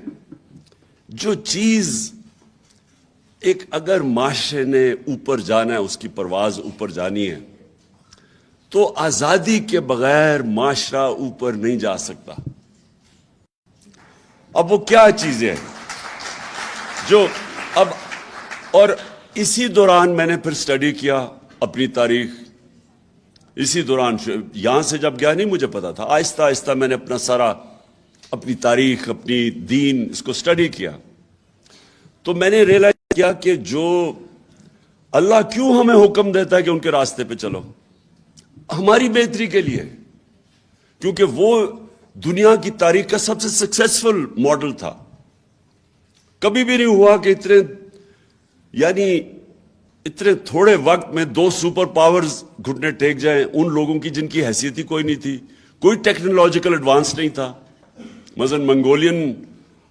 جو چیز ایک اگر معاشرے نے اوپر جانا ہے، اس کی پرواز اوپر جانی ہے، تو آزادی کے بغیر معاشرہ اوپر نہیں جا سکتا۔ اب وہ کیا چیزیں ہیں جو اور اسی دوران میں نے پھر سٹڈی کیا اپنی تاریخ، اسی دوران یہاں سے جب گیا نہیں مجھے پتا تھا، آہستہ آہستہ میں نے اپنی تاریخ، اپنی دین، اس کو سٹڈی کیا، تو میں نے ریئلائز کیا کہ جو اللہ کیوں ہمیں حکم دیتا ہے کہ ان کے راستے پہ چلو، ہماری بہتری کے لیے، کیونکہ وہ دنیا کی تاریخ کا سب سے سکسیسفل ماڈل تھا۔ کبھی بھی نہیں ہوا کہ اتنے یعنی اتنے تھوڑے وقت میں 2 سپر پاورز گھٹنے ٹیک جائیں ان لوگوں کی جن کی حیثیت ہی کوئی نہیں تھی, کوئی ٹیکنالوجیکل ایڈوانس نہیں تھا. مثلا منگولین,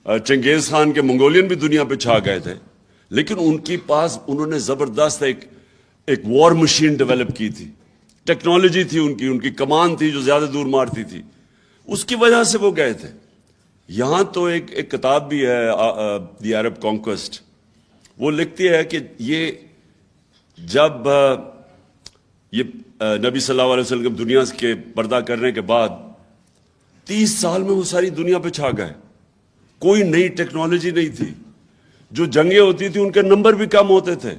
چنگیز خان کے منگولین بھی دنیا پہ چھا گئے تھے, لیکن ان کے پاس انہوں نے زبردست ایک وار مشین ڈیولپ کی تھی, ٹیکنالوجی تھی ان کی کمان تھی جو زیادہ دور مارتی تھی, اس کی وجہ سے وہ گئے تھے. یہاں تو ایک کتاب بھی ہے دی عرب کانکویسٹ, وہ لکھتی ہے کہ یہ جب یہ نبی صلی اللہ علیہ وسلم دنیا کے پردہ کرنے کے بعد 30 سال میں وہ ساری دنیا پہ چھا گئے. کوئی نئی ٹیکنالوجی نہیں تھی, جو جنگیں ہوتی تھی ان کے نمبر بھی کم ہوتے تھے,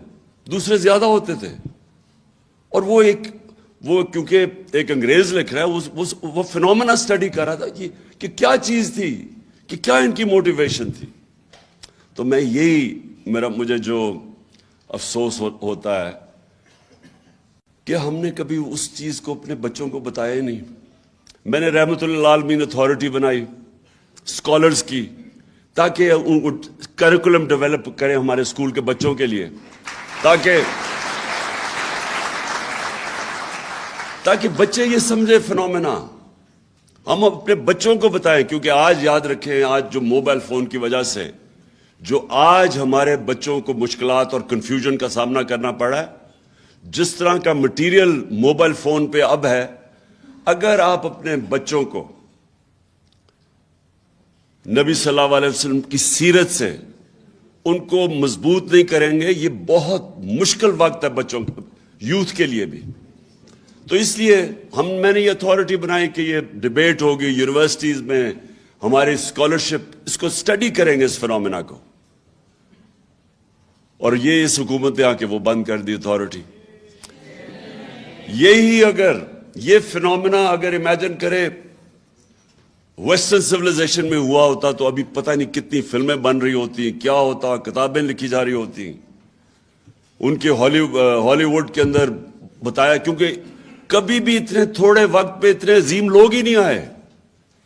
دوسرے زیادہ ہوتے تھے. اور وہ کیونکہ ایک انگریز لکھ رہا ہے, وہ فینومینا اسٹڈی کر رہا تھا کہ کیا چیز تھی, کہ کیا ان کی موٹیویشن تھی. تو مجھے جو افسوس ہوتا ہے کہ ہم نے کبھی اس چیز کو اپنے بچوں کو بتایا ہی نہیں. میں نے رحمت اللہ عالمین اتھارٹی بنائی اسکالرز کی, تاکہ ان کو کریکولم ڈیولپ کریں ہمارے اسکول کے بچوں کے لیے, تاکہ بچے یہ سمجھے فینومینا. ہم اپنے بچوں کو بتائیں, کیونکہ آج یاد رکھیں, آج جو موبائل فون کی وجہ سے جو آج ہمارے بچوں کو مشکلات اور کنفیوژن کا سامنا کرنا پڑا ہے, جس طرح کا مٹیریل موبائل فون پہ اب ہے, اگر آپ اپنے بچوں کو نبی صلی اللہ علیہ وسلم کی سیرت سے ان کو مضبوط نہیں کریں گے, یہ بہت مشکل وقت ہے بچوں کے, یوتھ کے لیے بھی. تو اس لیے میں نے یہ اتھارٹی بنائی کہ یہ ڈیبیٹ ہوگی یونیورسٹیز میں, ہماری اسکالرشپ اس کو اسٹڈی کریں گے اس فینومینا کو. اور یہ اس حکومت نے آ کے وہ بند کر دی اتھارٹی. یہ فینومینا اگر امیجن کرے ویسٹرن سویلائزیشن میں ہوا ہوتا تو ابھی پتہ نہیں کتنی فلمیں بن رہی ہوتی, کیا ہوتا, کتابیں لکھی جا رہی ہوتی. ان کے ہالی ووڈ کے اندر بتایا, کیونکہ کبھی بھی اتنے تھوڑے وقت پہ اتنے عظیم لوگ ہی نہیں آئے.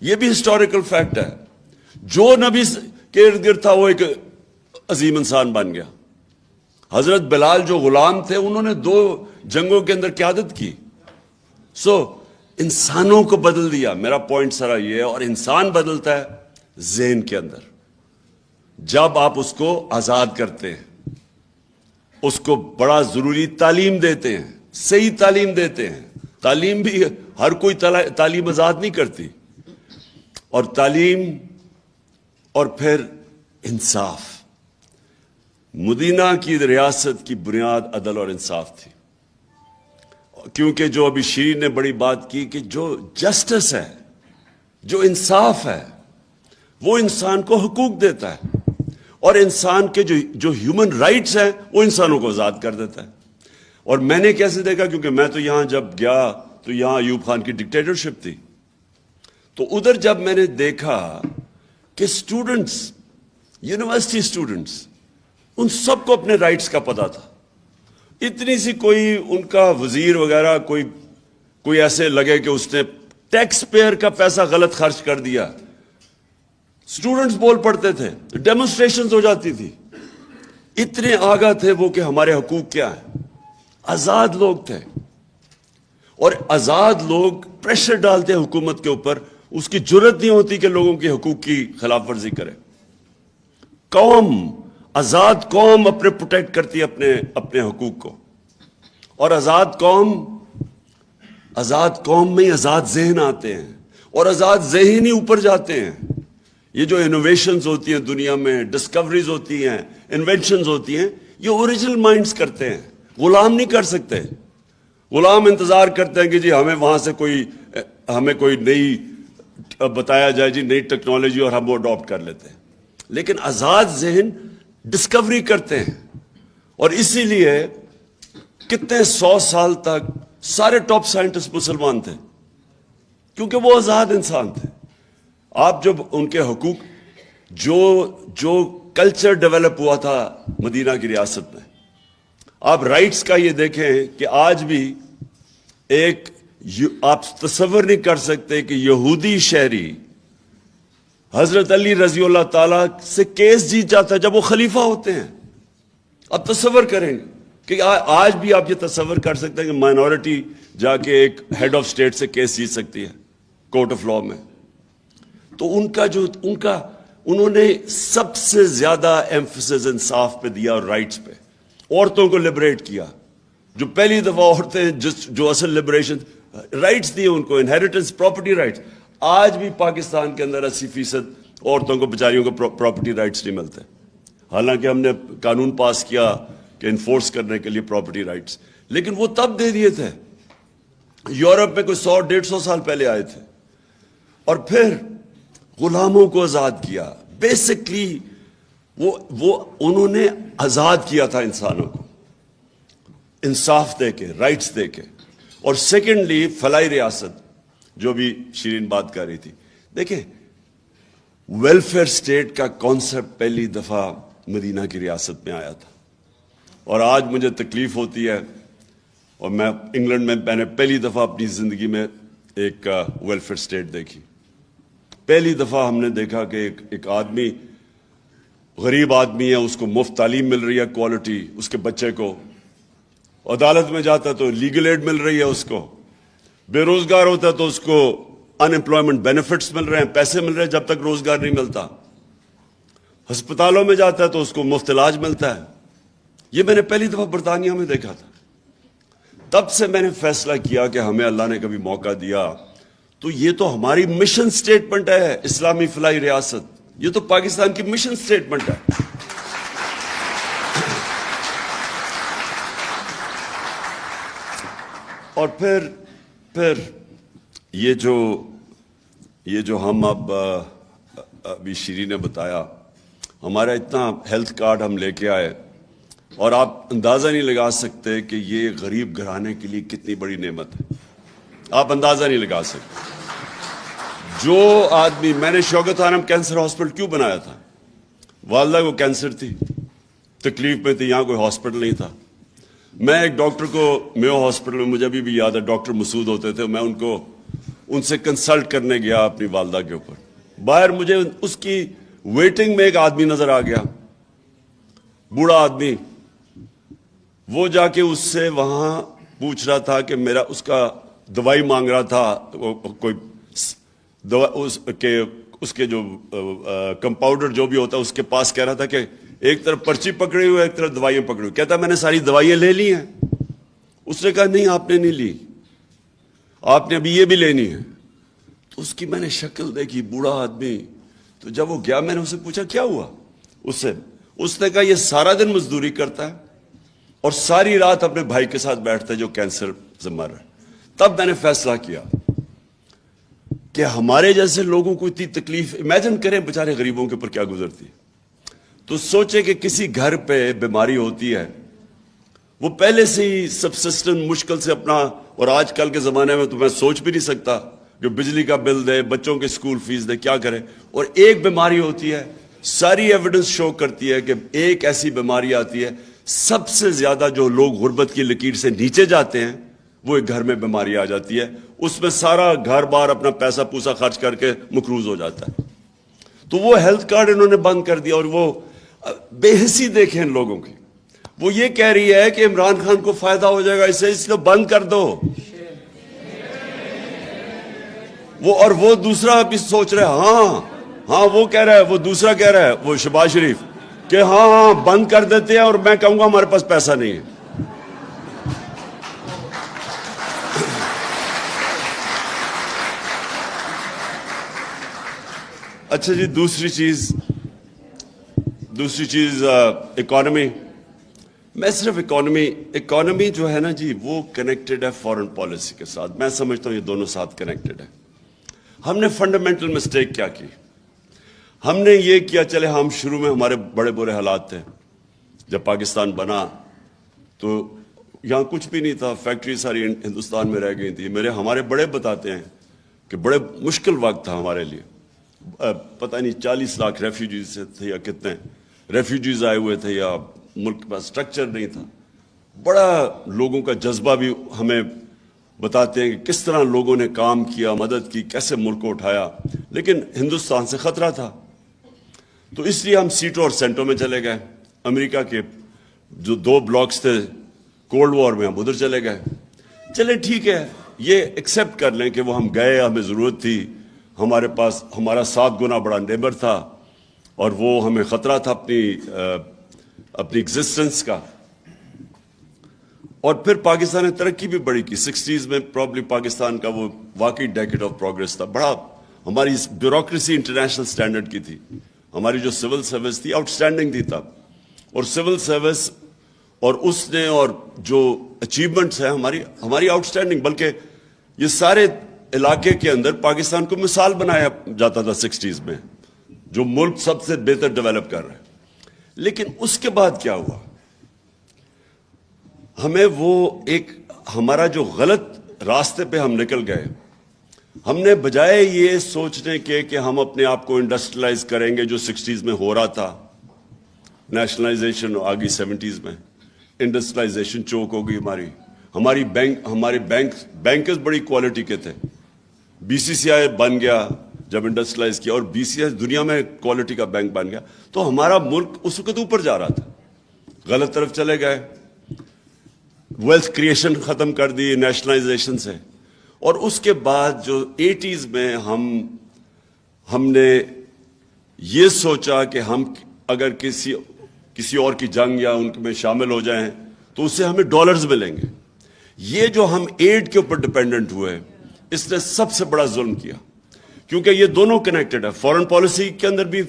یہ بھی ہسٹوریکل فیکٹ ہے. جو نبی کے ارد گرد تھا وہ ایک عظیم انسان بن گیا. حضرت بلال جو غلام تھے, انہوں نے 2 جنگوں کے اندر قیادت کی. انسانوں کو بدل دیا. میرا پوائنٹ سارا یہ ہے. اور انسان بدلتا ہے ذہن کے اندر, جب آپ اس کو آزاد کرتے ہیں, اس کو بڑا ضروری تعلیم دیتے ہیں, صحیح تعلیم دیتے ہیں. تعلیم بھی ہر کوئی تعلیم آزاد نہیں کرتی. اور تعلیم اور پھر انصاف. مدینہ کی ریاست کی بنیاد عدل اور انصاف تھی, کیونکہ جو ابھی شیرین نے بڑی بات کی کہ جو جسٹس ہے, جو انصاف ہے, وہ انسان کو حقوق دیتا ہے, اور انسان کے جو ہیومن رائٹس ہیں وہ انسانوں کو آزاد کر دیتا ہے. اور میں نے کیسے دیکھا, کیونکہ میں تو یہاں جب گیا تو یہاں ایوب خان کی ڈکٹیٹرشپ تھی. تو ادھر جب میں نے دیکھا کہ اسٹوڈنٹس, یونیورسٹی اسٹوڈنٹس, ان سب کو اپنے رائٹس کا پتہ تھا. اتنی سی کوئی ان کا وزیر وغیرہ کوئی ایسے لگے کہ اس نے ٹیکس پیئر کا پیسہ غلط خرچ کر دیا, اسٹوڈنٹس بول پڑتے تھے, ڈیمونسٹریشنز ہو جاتی تھی. اتنے آگاہ تھے وہ کہ ہمارے حقوق کیا ہیں. آزاد لوگ تھے, اور آزاد لوگ پریشر ڈالتے ہیں حکومت کے اوپر, اس کی جرت نہیں ہوتی کہ لوگوں کے حقوق کی خلاف ورزی کرے. آزاد قوم اپنے پروٹیکٹ کرتی ہے اپنے حقوق کو. اور آزاد قوم میں آزاد ذہن آتے ہیں, اور آزاد ذہن ہی اوپر جاتے ہیں. یہ جو انوویشنز ہوتی ہیں دنیا میں, ڈسکوریز ہوتی ہیں, انوینشنز ہوتی ہیں, یہ اوریجنل مائنڈز کرتے ہیں, غلام نہیں کر سکتے. غلام انتظار کرتے ہیں کہ جی ہمیں کوئی نئی بتایا جائے, جی نئی ٹیکنالوجی, اور ہم وہ اڈاپٹ کر لیتے ہیں. لیکن آزاد ذہن ڈسکوری کرتے ہیں. اور اسی لیے کتنے 100 سال تک سارے ٹاپ سائنٹسٹ مسلمان تھے, کیونکہ وہ آزاد انسان تھے. آپ جب ان کے حقوق, جو کلچر ڈیولپ ہوا تھا مدینہ کی ریاست میں, آپ رائٹس کا یہ دیکھیں کہ آج بھی آپ تصور نہیں کر سکتے کہ یہودی شہری حضرت علی رضی اللہ تعالیٰ سے کیس جیت جاتا ہے جب وہ خلیفہ ہوتے ہیں. اب تصور کریں کہ آج بھی آپ یہ تصور کر سکتے ہیں کہ مائنورٹی جا کے ایک ہیڈ آف اسٹیٹ سے کیس جیت سکتی ہے کورٹ آف لا میں. تو انہوں نے سب سے زیادہ ایمفسس انصاف پہ دیا اور رائٹس پہ. عورتوں کو لبریٹ کیا, جو پہلی دفعہ عورتیں جو اصل لبریشن رائٹس دیے ان کو, انہیریٹنس, پراپرٹی رائٹس. آج بھی پاکستان کے اندر 80% عورتوں کو بیچاریوں کو پراپرٹی رائٹس نہیں ملتے, حالانکہ ہم نے قانون پاس کیا کہ انفورس کرنے کے لیے پراپرٹی رائٹس, لیکن وہ تب دے دیے تھے. یورپ میں کوئی 100-150 سال پہلے آئے تھے. اور پھر غلاموں کو آزاد کیا. بیسکلی وہ انہوں نے آزاد کیا تھا انسانوں کو, انصاف دے کے, رائٹس دے کے. اور سیکنڈلی فلاحی ریاست, جو بھی شیرین بات کر رہی تھی. دیکھیں, ویلفیئر اسٹیٹ کا کانسیپٹ پہلی دفعہ مدینہ کی ریاست میں آیا تھا. اور آج مجھے تکلیف ہوتی ہے, اور میں انگلینڈ میں نے پہلی دفعہ اپنی زندگی میں ایک ویلفیئر اسٹیٹ دیکھی. پہلی دفعہ ہم نے دیکھا کہ ایک آدمی, غریب آدمی ہے, اس کو مفت تعلیم مل رہی ہے, کوالٹی, اس کے بچے کو. عدالت میں جاتا تو لیگل ایڈ مل رہی ہے اس کو. بے روزگار ہوتا تو اس کو ان امپلائمنٹ بینیفٹس مل رہے ہیں, پیسے مل رہے ہیں جب تک روزگار نہیں ملتا. ہسپتالوں میں جاتا ہے تو اس کو مفت علاج ملتا ہے. یہ میں نے پہلی دفعہ برطانیہ میں دیکھا تھا. تب سے میں نے فیصلہ کیا کہ ہمیں اللہ نے کبھی موقع دیا تو یہ تو ہماری مشن سٹیٹمنٹ ہے, اسلامی فلاحی ریاست. یہ تو پاکستان کی مشن سٹیٹمنٹ ہے. اور پھر یہ جو ہم ابھی شیرین نے بتایا, ہمارا اتنا ہیلتھ کارڈ ہم لے کے آئے, اور آپ اندازہ نہیں لگا سکتے کہ یہ غریب گھرانے کے لیے کتنی بڑی نعمت ہے. آپ اندازہ نہیں لگا سکتے. جو آدمی, میں نے شوکت خانم کینسر ہاسپٹل کیوں بنایا تھا؟ والدہ کو کینسر تھی, تکلیف میں تھی, یہاں کوئی ہاسپٹل نہیں تھا. میں ایک ڈاکٹر کو میو ہاسپٹل میں, مجھے ابھی بھی یاد ہے, ڈاکٹر مسعود ہوتے تھے, میں ان سے کنسلٹ کرنے گیا اپنی والدہ کے اوپر. باہر مجھے اس کی ویٹنگ میں ایک آدمی نظر آ گیا, بوڑھا آدمی. وہ جا کے اس سے وہاں پوچھ رہا تھا کہ اس کا دوائی مانگ رہا تھا, کوئی دوا, اس کے جو کمپاؤنڈر جو بھی ہوتا ہے اس کے پاس کہہ رہا تھا کہ ایک طرف پرچی پکڑی ہوئی, ایک طرف دوائیں پکڑی ہوئی. کہتا میں نے ساری دوائیں لے لی ہیں. اس نے کہا نہیں, آپ نے نہیں لی, آپ نے ابھی یہ بھی لینی ہے. تو اس کی میں نے شکل دیکھی, بوڑھا آدمی. تو جب وہ گیا, میں نے اسے پوچھا کیا ہوا اس نے کہا یہ سارا دن مزدوری کرتا ہے اور ساری رات اپنے بھائی کے ساتھ بیٹھتا ہے جو کینسر سے مر رہا ہے. تب میں نے فیصلہ کیا کہ ہمارے جیسے لوگوں کو اتنی تکلیف, امیجن کریں بیچارے غریبوں کے اوپر کیا گزرتی. تو سوچے کہ کسی گھر پہ بیماری ہوتی ہے, وہ پہلے سے ہی سبسسٹنٹ مشکل سے اپنا, اور آج کل کے زمانے میں تو میں سوچ بھی نہیں سکتا, جو بجلی کا بل دے, بچوں کے اسکول فیس دے, کیا کرے. اور ایک بیماری ہوتی ہے, ساری ایویڈنس شو کرتی ہے کہ ایک ایسی بیماری آتی ہے, سب سے زیادہ جو لوگ غربت کی لکیر سے نیچے جاتے ہیں وہ ایک گھر میں بیماری آ جاتی ہے, اس میں سارا گھر بار اپنا پیسہ پوسا خرچ کر کے مقروض ہو جاتا ہے. تو وہ ہیلتھ کارڈ انہوں نے بند کر دیا. اور وہ بے حسی دیکھیں ان لوگوں کی, وہ یہ کہہ رہی ہے کہ عمران خان کو فائدہ ہو جائے گا اس لیے بند کر دو. وہ دوسرا بھی سوچ رہے, ہاں وہ کہہ رہا ہے, وہ دوسرا کہہ رہا ہے, وہ شہباز شریف, کہ ہاں بند کر دیتے ہیں, اور میں کہوں گا ہمارے پاس پیسہ نہیں ہے. اچھا جی, دوسری چیز اکانومی. میں صرف اکانومی جو ہے نا جی, وہ کنیکٹڈ ہے فارن پالیسی کے ساتھ. میں سمجھتا ہوں یہ دونوں ساتھ کنیکٹڈ ہے. ہم نے فنڈامنٹل مسٹیک کیا کی؟ ہم نے یہ کیا, چلے ہم شروع میں ہمارے بڑے برے حالات تھے. جب پاکستان بنا تو یہاں کچھ بھی نہیں تھا, فیکٹری ساری ہندوستان میں رہ گئی تھی. ہمارے بڑے بتاتے ہیں کہ بڑے مشکل وقت تھا ہمارے لیے. پتہ نہیں 40 لاکھ ریفیوجیز تھے یا کتنے ریفیوجیز آئے ہوئے تھے, یا ملک کے پاس سٹرکچر نہیں تھا. بڑا لوگوں کا جذبہ بھی ہمیں بتاتے ہیں کہ کس طرح لوگوں نے کام کیا, مدد کی, کیسے ملک کو اٹھایا. لیکن ہندوستان سے خطرہ تھا, تو اس لیے ہم سیٹوں اور سینٹوں میں چلے گئے. امریکہ کے جو 2 بلاکس تھے کولڈ وار میں، ہم ادھر چلے گئے. چلے ٹھیک ہے، یہ ایکسیپٹ کر لیں کہ وہ ہم گئے، ہمیں ضرورت تھی، ہمارے پاس ہمارا 7 گنا بڑا نیبر تھا اور وہ ہمیں خطرہ تھا اپنی ایگزسٹنس کا. اور پھر پاکستان نے ترقی بھی بڑی کی. 60s میں پرابلی پاکستان کا وہ واقعی ڈیکیڈ آف پروگریس تھا. بڑا ہماری بیوروکریسی انٹرنیشنل سٹینڈرڈ کی تھی. ہماری جو سول سروس تھی آؤٹ اسٹینڈنگ تھی تب. اور سول سروس اور اس نے اور جو اچیومنٹس ہیں ہماری آؤٹ اسٹینڈنگ، بلکہ یہ سارے علاقے کے اندر پاکستان کو مثال بنایا جاتا تھا 60s میں، جو ملک سب سے بہتر ڈیولپ کر رہا ہے. لیکن اس کے بعد کیا ہوا؟ ہمیں وہ ایک ہمارا جو غلط راستے پہ ہم نکل گئے. ہم نے بجائے یہ سوچنے کے کہ ہم اپنے آپ کو انڈسٹریلائز کریں گے جو 60s میں ہو رہا تھا، نیشنلائزیشن آ گئی 70s میں، انڈسٹریلائزیشن چوک ہو گئی ہمارے بینکرز بڑی کوالٹی کے تھے. BCCI بن گیا جب انڈسٹریلائز کیا، اور BCCI دنیا میں کوالٹی کا بینک بن گیا. تو ہمارا ملک اس وقت اوپر جا رہا تھا. غلط طرف چلے گئے، ویلتھ کریشن ختم کر دی نیشنلائزیشن سے. اور اس کے بعد جو 80s میں ہم نے یہ سوچا کہ ہم اگر کسی اور کی جنگ یا ان میں شامل ہو جائیں تو اس سے ہمیں ڈالرز ملیں گے. یہ جو ہم ایڈ کے اوپر ڈپینڈنٹ ہوئے، اس نے سب سے بڑا ظلم کیا، کیونکہ یہ دونوں کنیکٹڈ ہے. فورن پالیسی کے اندر بھی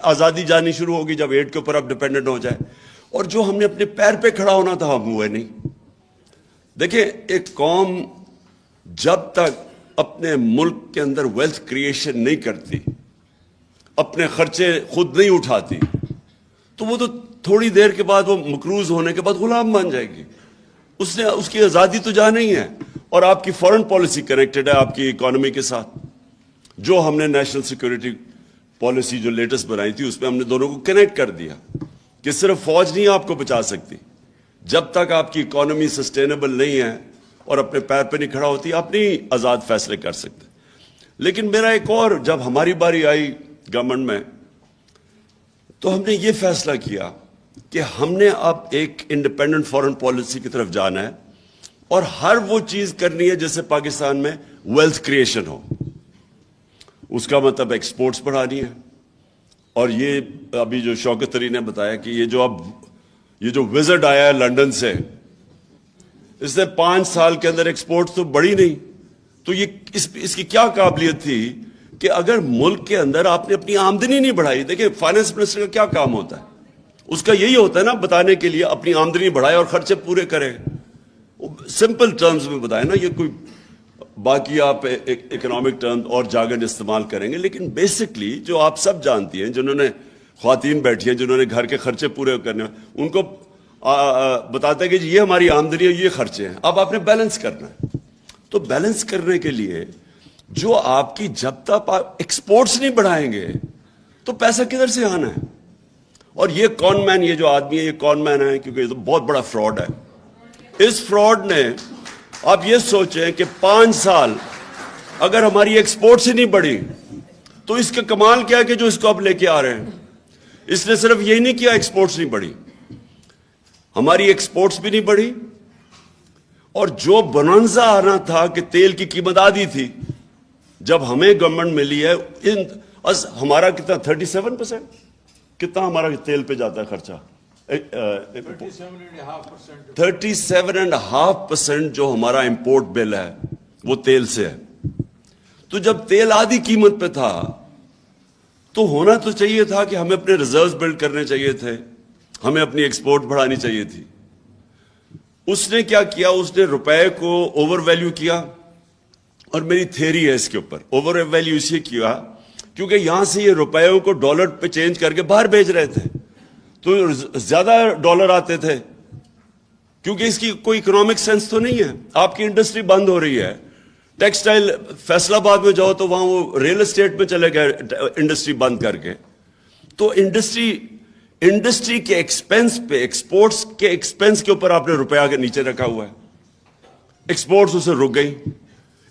آزادی جانی شروع ہوگی جب ایڈ کے اوپر آپ ڈپینڈنٹ ہو جائے. اور جو ہم نے اپنے پیر پہ کھڑا ہونا تھا ہم ہوئے نہیں. دیکھیں، ایک قوم جب تک اپنے ملک کے اندر ویلتھ کریشن نہیں کرتی، اپنے خرچے خود نہیں اٹھاتی، تو وہ تو تھوڑی دیر کے بعد، وہ مقروض ہونے کے بعد غلام بن جائے گی. اس کی آزادی تو جا نہیں ہے. اور آپ کی فورن پالیسی کنیکٹڈ ہے آپ کی اکانومی کے ساتھ. جو ہم نے نیشنل سیکورٹی پالیسی جو لیٹسٹ بنائی تھی، اس میں ہم نے دونوں کو کنیکٹ کر دیا کہ صرف فوج نہیں آپ کو بچا سکتی. جب تک آپ کی اکانومی سسٹینیبل نہیں ہے اور اپنے پیر پہ نہیں کھڑا ہوتی، آپ نہیں آزاد فیصلے کر سکتے. لیکن میرا ایک اور، جب ہماری باری آئی گورنمنٹ میں، تو ہم نے یہ فیصلہ کیا کہ ہم نے اب ایک انڈیپینڈنٹ فورن پالیسی کی طرف جانا ہے، اور ہر وہ چیز کرنی ہے جیسے پاکستان میں ویلتھ کریشن ہو. اس کا مطلب ایکسپورٹس بڑھانی ہے. اور یہ ابھی جو شوکت علی نے بتایا کہ یہ جو وزٹ آیا ہے لنڈن سے، اس نے 5 سال کے اندر ایکسپورٹ تو بڑھی نہیں. تو یہ اس کی کیا قابلیت تھی کہ اگر ملک کے اندر آپ نے اپنی آمدنی نہیں بڑھائی. دیکھیں، فائنانس منسٹر کا کیا کام ہوتا ہے؟ اس کا یہی ہوتا ہے نا، بتانے کے لیے اپنی آمدنی بڑھائے اور خرچے پورے کرے. سمپل ٹرمز میں بتائیں نا، یہ کوئی باقی آپ اکنامک ٹرمز اور جاگن استعمال کریں گے، لیکن بیسکلی جو آپ سب جانتی ہیں، جنہوں نے خواتین بیٹھی ہیں، جنہوں نے گھر کے خرچے پورے کرنے، ان کو بتاتا ہے کہ یہ ہماری آمدنی ہے، یہ خرچے ہیں، اب آپ نے بیلنس کرنا ہے. تو بیلنس کرنے کے لیے جو آپ کی، جب تک آپ ایکسپورٹس نہیں بڑھائیں گے تو پیسہ کدھر سے آنا ہے؟ اور یہ کون مین، یہ جو آدمی ہے، یہ کون مین ہے، کیونکہ یہ تو بہت بڑا فراڈ ہے. اس فراڈ نے، آپ یہ سوچیں کہ 5 سال اگر ہماری ایکسپورٹس ہی نہیں بڑھی تو اس کا کمال کیا ہے کہ جو اس کو آپ لے کے آ رہے ہیں. اس نے صرف یہی نہیں کیا ایکسپورٹس نہیں بڑھی، ہماری ایکسپورٹس بھی نہیں بڑھی، اور جو بونانزا آنا تھا کہ تیل کی قیمت آدھی تھی، جب ہمیں گورنمنٹ ملی ہے، ہمارا کتنا 37%، کتنا ہمارا تیل پہ جاتا ہے خرچہ؟ 37.5% جو ہمارا امپورٹ بل ہے وہ تیل سے ہے. تو جب تیل آدھی قیمت پہ تھا تو ہونا تو چاہیے تھا کہ ہمیں اپنے ریزروز بلڈ کرنے چاہیے تھے، ہمیں اپنی ایکسپورٹ بڑھانی چاہیے تھی. اس نے کیا کیا؟ اس نے روپے کو اوور ویلیو کیا. اور میری تھیری ہے اس کے اوپر، اوور ویلیو اس لیے کیا کیونکہ یہاں سے یہ روپیوں کو ڈالر پہ چینج کر کے باہر بھیج رہے تھے، تو زیادہ ڈالر آتے تھے، کیونکہ اس کی کوئی اکنامک سینس تو نہیں ہے. آپ کی انڈسٹری بند ہو رہی ہے. ٹیکسٹائل فیصل آباد میں جاؤ تو وہاں وہ ریل اسٹیٹ میں چلے گئے انڈسٹری بند کر کے. تو انڈسٹری کے ایکسپینس پہ، ایکسپورٹس کے ایکسپینس کے اوپر آپ نے روپیہ کے نیچے رکھا ہوا ہے. ایکسپورٹس اسے رک گئی.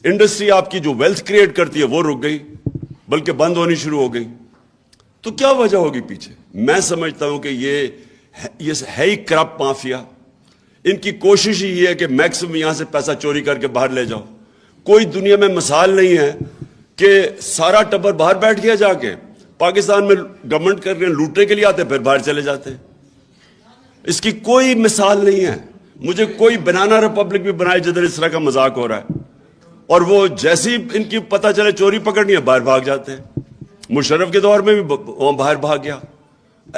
انڈسٹری آپ کی جو ویلتھ کریٹ کرتی ہے وہ رک گئی، بلکہ بند ہونی شروع ہو گئی. تو کیا وجہ ہوگی پیچھے؟ میں سمجھتا ہوں کہ یہ یہ ہے ہی کرپٹ مافیا. ان کی کوشش ہی یہ ہے کہ میکسیمم یہاں سے پیسہ چوری کر کے باہر لے جاؤ. کوئی دنیا میں مثال نہیں ہے کہ سارا ٹبر باہر بیٹھ گیا جا کے. پاکستان میں گورنمنٹ کر کے لوٹنے کے لیے آتے پھر باہر چلے جاتے ہیں. اس کی کوئی مثال نہیں ہے. مجھے کوئی بنانا ریپبلک بھی بنائے جدھر اس طرح کا مذاق ہو رہا ہے, اور وہ جیسی ان کی پتہ چلے چوری پکڑنی ہے باہر بھاگ جاتے ہیں. مشرف کے دور میں بھی وہاں باہر بھاگ گیا,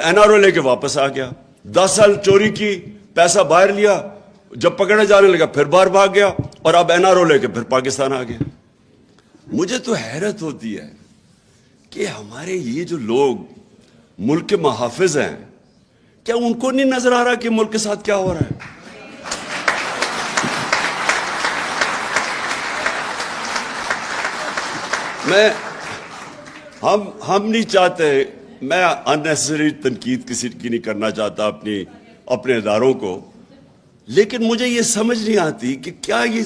NRO لے کے واپس آ گیا. 10 سال چوری کی, پیسہ باہر لیا, جب پکڑے جانے لگا پھر باہر بھاگ گیا, اور اب NRO لے کے پھر پاکستان آ گیا. مجھے تو حیرت ہوتی ہے کہ ہمارے یہ جو لوگ ملک کے محافظ ہیں, کیا ان کو نہیں نظر آ رہا کہ ملک کے ساتھ کیا ہو رہا ہے؟ ہم نہیں چاہتے, میں اننیسری تنقید کسی کی نہیں کرنا چاہتا اپنے اداروں کو, لیکن مجھے یہ سمجھ نہیں آتی کہ کیا یہ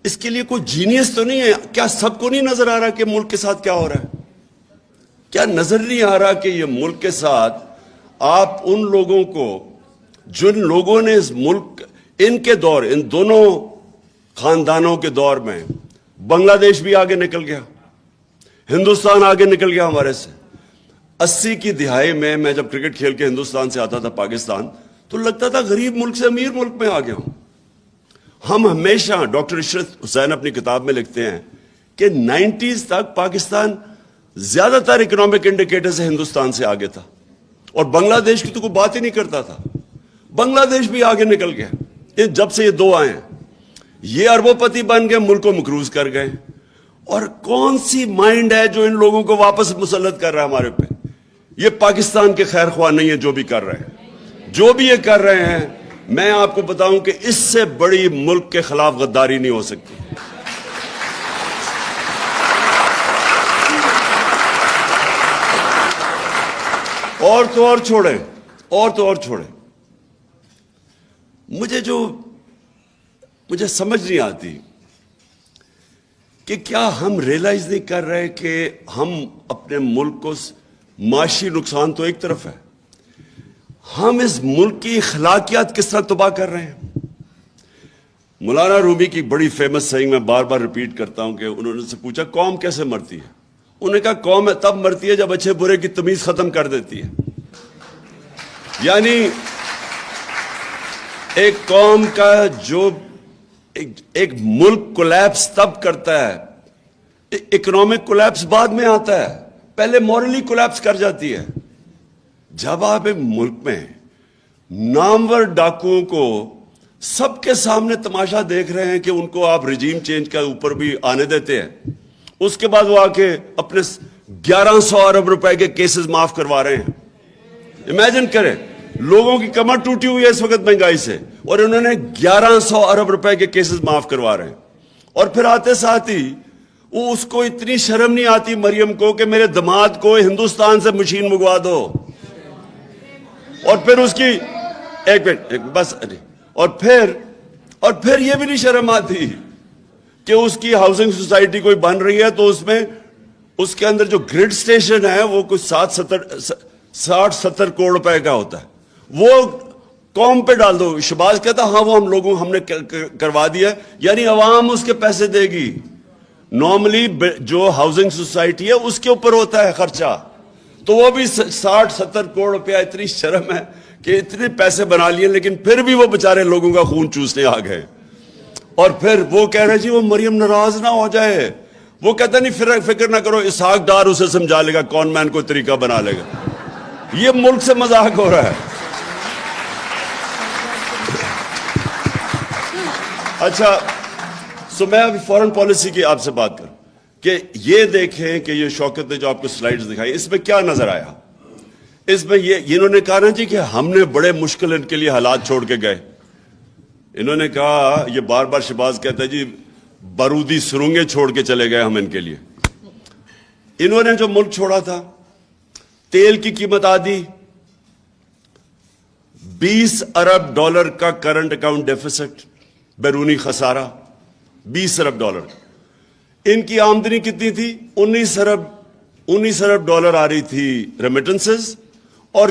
اس کے لیے کوئی جینیس تو نہیں ہے؟ کیا سب کو نہیں نظر آ رہا کہ ملک کے ساتھ کیا ہو رہا ہے؟ کیا نظر نہیں آ رہا کہ یہ ملک کے ساتھ آپ ان لوگوں کو, جن لوگوں نے اس ملک, ان کے دور, ان دونوں خاندانوں کے دور میں بنگلہ دیش بھی آگے نکل گیا, ہندوستان آگے نکل گیا ہمارے سے. 80 کی دہائی میں جب کرکٹ کھیل کے ہندوستان سے آتا تھا پاکستان, تو لگتا تھا غریب ملک سے امیر ملک میں آ گیا ہوں. ہم ہمیشہ, ڈاکٹر عشرت حسین اپنی کتاب میں لکھتے ہیں کہ 90s تک پاکستان زیادہ تر اکنامک انڈیکیٹر سے ہندوستان سے آگے تھا, اور بنگلہ دیش کی تو کوئی بات ہی نہیں کرتا تھا. بنگلہ دیش بھی آگے نکل گیا. جب سے یہ دو آئے ہیں, یہ اربوں پتی بن گئے, ملک کو مقروض کر گئے. اور کون سی مائنڈ ہے جو ان لوگوں کو واپس مسلط کر رہا ہے ہمارے پہ؟ یہ پاکستان کے خیر خواہ نہیں ہے جو بھی کر رہے ہیں. جو بھی یہ کر رہے ہیں, میں آپ کو بتاؤں کہ اس سے بڑی ملک کے خلاف غداری نہیں ہو سکتی. اور تو اور چھوڑیں, مجھے سمجھ نہیں آتی کہ کیا ہم ریئلائز نہیں کر رہے کہ ہم اپنے ملک کو, معاشی نقصان تو ایک طرف ہے, ہم اس ملک کی اخلاقیات کس طرح تباہ کر رہے ہیں. مولانا رومی کی بڑی فیمس سیئنگ میں بار بار ریپیٹ کرتا ہوں کہ انہوں نے سے پوچھا قوم کیسے مرتی ہے. انہوں نے کہا قوم تب مرتی ہے جب اچھے برے کی تمیز ختم کر دیتی ہے. یعنی ایک قوم کا جو ایک ملک کولیپس تب کرتا ہے, اکنامک کولیپس بعد میں آتا ہے, پہلے مورلی کولیپس کر جاتی ہے جب آپ ایک ملک میں نامور ڈاکوؤں کو سب کے سامنے تماشا دیکھ رہے ہیں کہ ان کو آپ رجیم چینج کے اوپر بھی آنے دیتے ہیں. اس کے بعد وہ آ کے اپنے 1100 ارب روپے کے کیسز معاف کروا رہے ہیں. امیجن کریں, لوگوں کی کمر ٹوٹی ہوئی ہے اس وقت مہنگائی سے, اور انہوں نے 1100 ارب روپے کے کیسز معاف کروا رہے ہیں. اور پھر آتے ساتھ ہی وہ, اس کو اتنی شرم نہیں آتی مریم کو کہ میرے داماد کو ہندوستان سے مشین منگوا دو, اور پھر اس کی ایک منٹ بس, اور پھر یہ بھی نہیں شرم آتی کہ اس کی ہاؤسنگ سوسائٹی کوئی بن رہی ہے تو اس میں اس کے اندر جو گریڈ سٹیشن ہے وہ کچھ 60-70 کروڑ روپے کا ہوتا ہے, وہ قوم پہ ڈال دو. شہباز کہتا ہاں وہ ہم نے کروا دیا, یعنی عوام اس کے پیسے دے گی. نارملی جو ہاؤسنگ سوسائٹی ہے اس کے اوپر ہوتا ہے خرچہ, تو وہ بھی 60-70 کروڑ روپیہ. اتنی شرم ہے کہ اتنے پیسے بنا لیے, لیکن پھر بھی وہ بیچارے لوگوں کا خون چوسنے آ گئے. اور پھر وہ کہہ رہے جی وہ مریم ناراض نہ ہو جائے, وہ کہتا نہیں فکر نہ کرو, اسحاق ڈار اسے سمجھا لے گا, کون مین کو طریقہ بنا لے گا. یہ ملک سے مذاق ہو رہا ہے. اچھا, سو میں ابھی فورن پالیسی کی آپ سے بات کروں کہ یہ دیکھیں کہ یہ شوکت نے جو آپ کو سلائیڈز دکھائی, اس میں کیا نظر آیا. اس میں یہ انہوں نے کہا نا جی کہ ہم نے بڑے مشکل ان کے لیے حالات چھوڑ کے گئے. انہوں نے کہا, یہ بار بار شہباز کہتا ہے جی بارودی سرنگیں چھوڑ کے چلے گئے ہم ان کے لیے. انہوں نے جو ملک چھوڑا تھا, تیل کی قیمت آدھی, 20 ارب ڈالر کا کرنٹ اکاؤنٹ ڈیفیسٹ, بیرونی خسارہ 20 ارب ڈالر. ان کی آمدنی کتنی تھی؟ 19 ارب ڈالر آ رہی تھی ریمیٹنسز, اور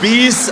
20